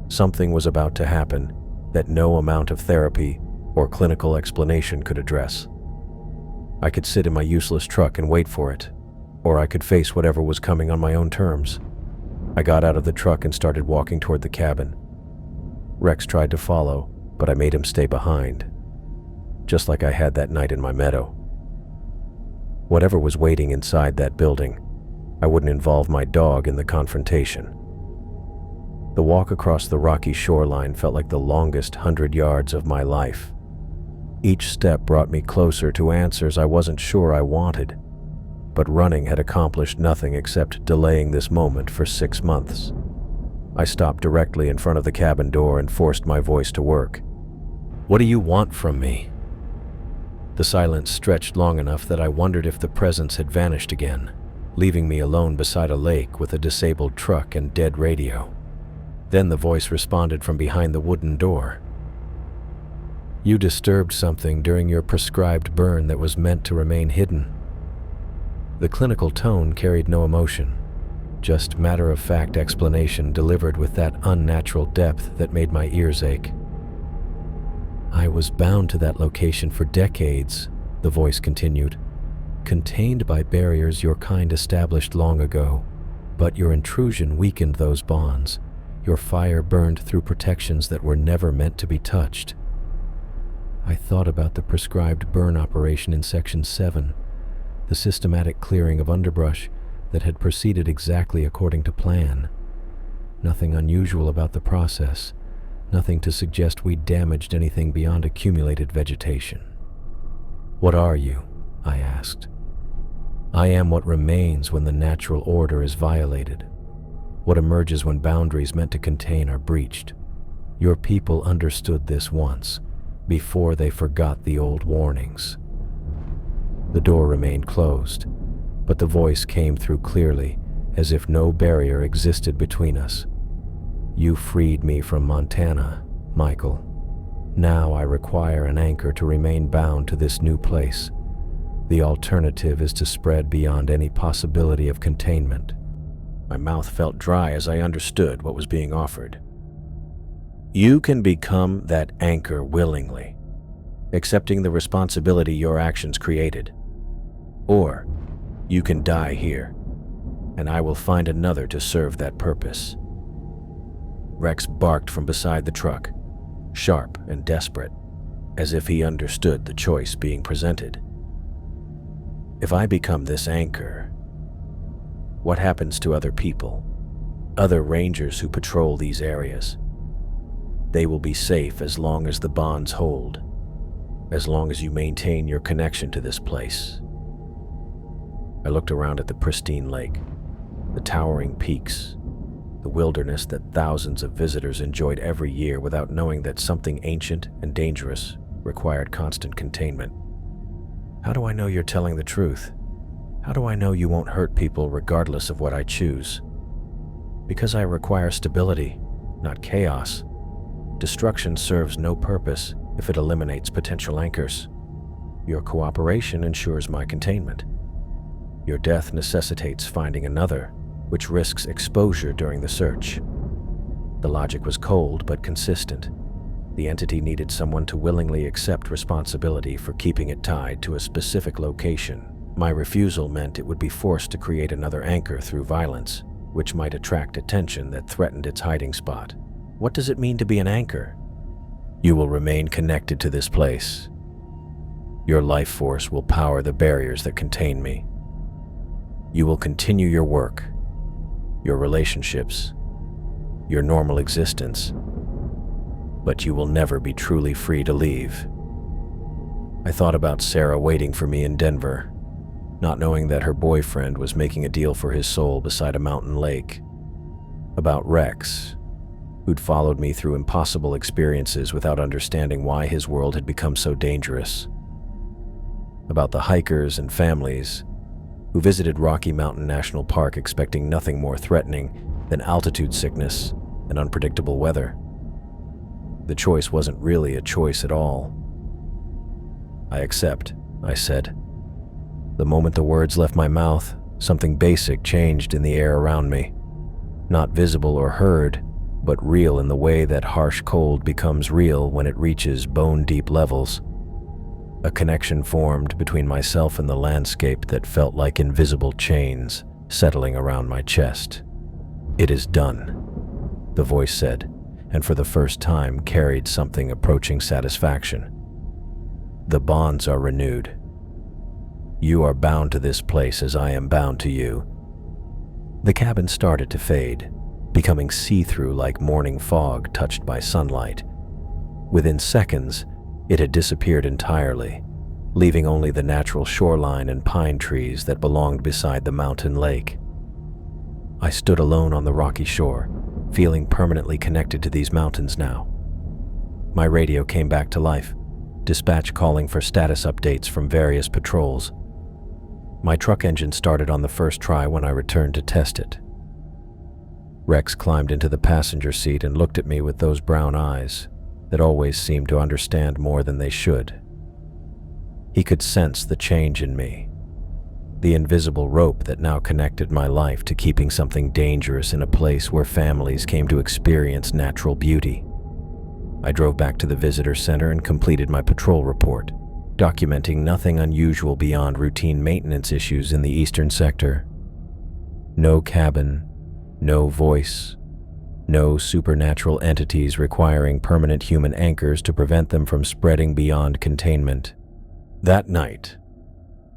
S1: Something was about to happen that no amount of therapy or clinical explanation could address. I could sit in my useless truck and wait for it, or I could face whatever was coming on my own terms. I got out of the truck and started walking toward the cabin. Rex tried to follow, but I made him stay behind, just like I had that night in my meadow. Whatever was waiting inside that building, I wouldn't involve my dog in the confrontation. The walk across the rocky shoreline felt like the longest 100 yards of my life. Each step brought me closer to answers I wasn't sure I wanted, but running had accomplished nothing except delaying this moment for 6 months. I stopped directly in front of the cabin door and forced my voice to work. "What do you want from me?" The silence stretched long enough that I wondered if the presence had vanished again, leaving me alone beside a lake with a disabled truck and dead radio. Then the voice responded from behind the wooden door. "You disturbed something during your prescribed burn that was meant to remain hidden." The clinical tone carried no emotion, just matter-of-fact explanation delivered with that unnatural depth that made my ears ache. "I was bound to that location for decades," the voice continued, "contained by barriers your kind established long ago, but your intrusion weakened those bonds. Your fire burned through protections that were never meant to be touched. I thought about the prescribed burn operation in Section 7, the systematic clearing of underbrush that had proceeded exactly according to plan. Nothing unusual about the process, nothing to suggest we'd damaged anything beyond accumulated vegetation. "What are you?" I asked. "I am what remains when the natural order is violated, what emerges when boundaries meant to contain are breached. Your people understood this once, before they forgot the old warnings." The door remained closed, but the voice came through clearly, as if no barrier existed between us. "You freed me from Montana, Michael. Now I require an anchor to remain bound to this new place. The alternative is to spread beyond any possibility of containment." My mouth felt dry as I understood what was being offered. "You can become that anchor willingly, accepting the responsibility your actions created. Or you can die here, and I will find another to serve that purpose." Rex barked from beside the truck, sharp and desperate, as if he understood the choice being presented. "If I become this anchor, what happens to other people, other rangers who patrol these areas? They will be safe as long as the bonds hold, as long as you maintain your connection to this place." I looked around at the pristine lake, the towering peaks, the wilderness that thousands of visitors enjoyed every year without knowing that something ancient and dangerous required constant containment. "How do I know you're telling the truth? How do I know you won't hurt people regardless of what I choose?" "Because I require stability, not chaos. Destruction serves no purpose if it eliminates potential anchors. Your cooperation ensures my containment. Your death necessitates finding another, which risks exposure during the search." The logic was cold but consistent. The entity needed someone to willingly accept responsibility for keeping it tied to a specific location. My refusal meant it would be forced to create another anchor through violence, which might attract attention that threatened its hiding spot. "What does it mean to be an anchor?" "You will remain connected to this place. Your life force will power the barriers that contain me. You will continue your work, your relationships, your normal existence, but you will never be truly free to leave." I thought about Sarah waiting for me in Denver, not knowing that her boyfriend was making a deal for his soul beside a mountain lake. About Rex, who'd followed me through impossible experiences without understanding why his world had become so dangerous. About the hikers and families who visited Rocky Mountain National Park expecting nothing more threatening than altitude sickness and unpredictable weather. The choice wasn't really a choice at all. "I accept," I said. The moment the words left my mouth, something basic changed in the air around me. Not visible or heard, but real in the way that harsh cold becomes real when it reaches bone-deep levels. A connection formed between myself and the landscape that felt like invisible chains settling around my chest. "It is done," the voice said, and for the first time carried something approaching satisfaction. "The bonds are renewed. You are bound to this place as I am bound to you." The cabin started to fade, becoming see-through like morning fog touched by sunlight. Within seconds, it had disappeared entirely, leaving only the natural shoreline and pine trees that belonged beside the mountain lake. I stood alone on the rocky shore, feeling permanently connected to these mountains now. My radio came back to life, dispatch calling for status updates from various patrols. My truck engine started on the first try when I returned to test it. Rex climbed into the passenger seat and looked at me with those brown eyes that always seemed to understand more than they should. He could sense the change in me, the invisible rope that now connected my life to keeping something dangerous in a place where families came to experience natural beauty. I drove back to the visitor center and completed my patrol report, documenting nothing unusual beyond routine maintenance issues in the eastern sector. No cabin, no voice, No supernatural entities requiring permanent human anchors to prevent them from spreading beyond containment. That night,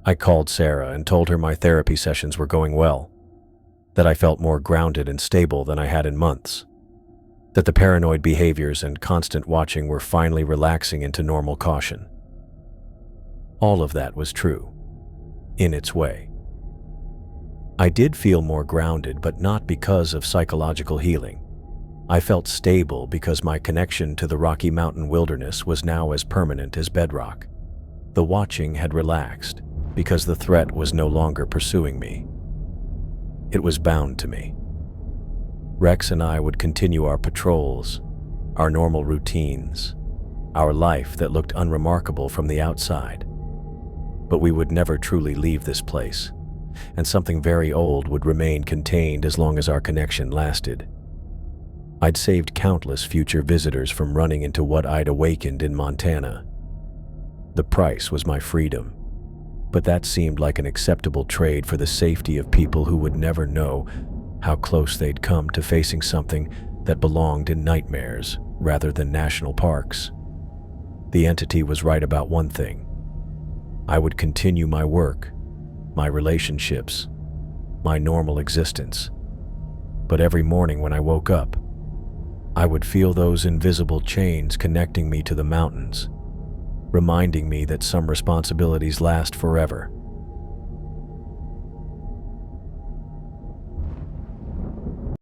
S1: I called Sarah and told her my therapy sessions were going well, that I felt more grounded and stable than I had in months, that the paranoid behaviors and constant watching were finally relaxing into normal caution. All of that was true, in its way. I did feel more grounded, but not because of psychological healing. I felt stable because my connection to the Rocky Mountain wilderness was now as permanent as bedrock. The watching had relaxed because the threat was no longer pursuing me. It was bound to me. Rex and I would continue our patrols, our normal routines, our life that looked unremarkable from the outside. But we would never truly leave this place, and something very old would remain contained as long as our connection lasted. I'd saved countless future visitors from running into what I'd awakened in Montana. The price was my freedom, but that seemed like an acceptable trade for the safety of people who would never know how close they'd come to facing something that belonged in nightmares rather than national parks. The entity was right about one thing. I would continue my work, my relationships, my normal existence. But every morning when I woke up, I would feel those invisible chains connecting me to the mountains, reminding me that some responsibilities last forever,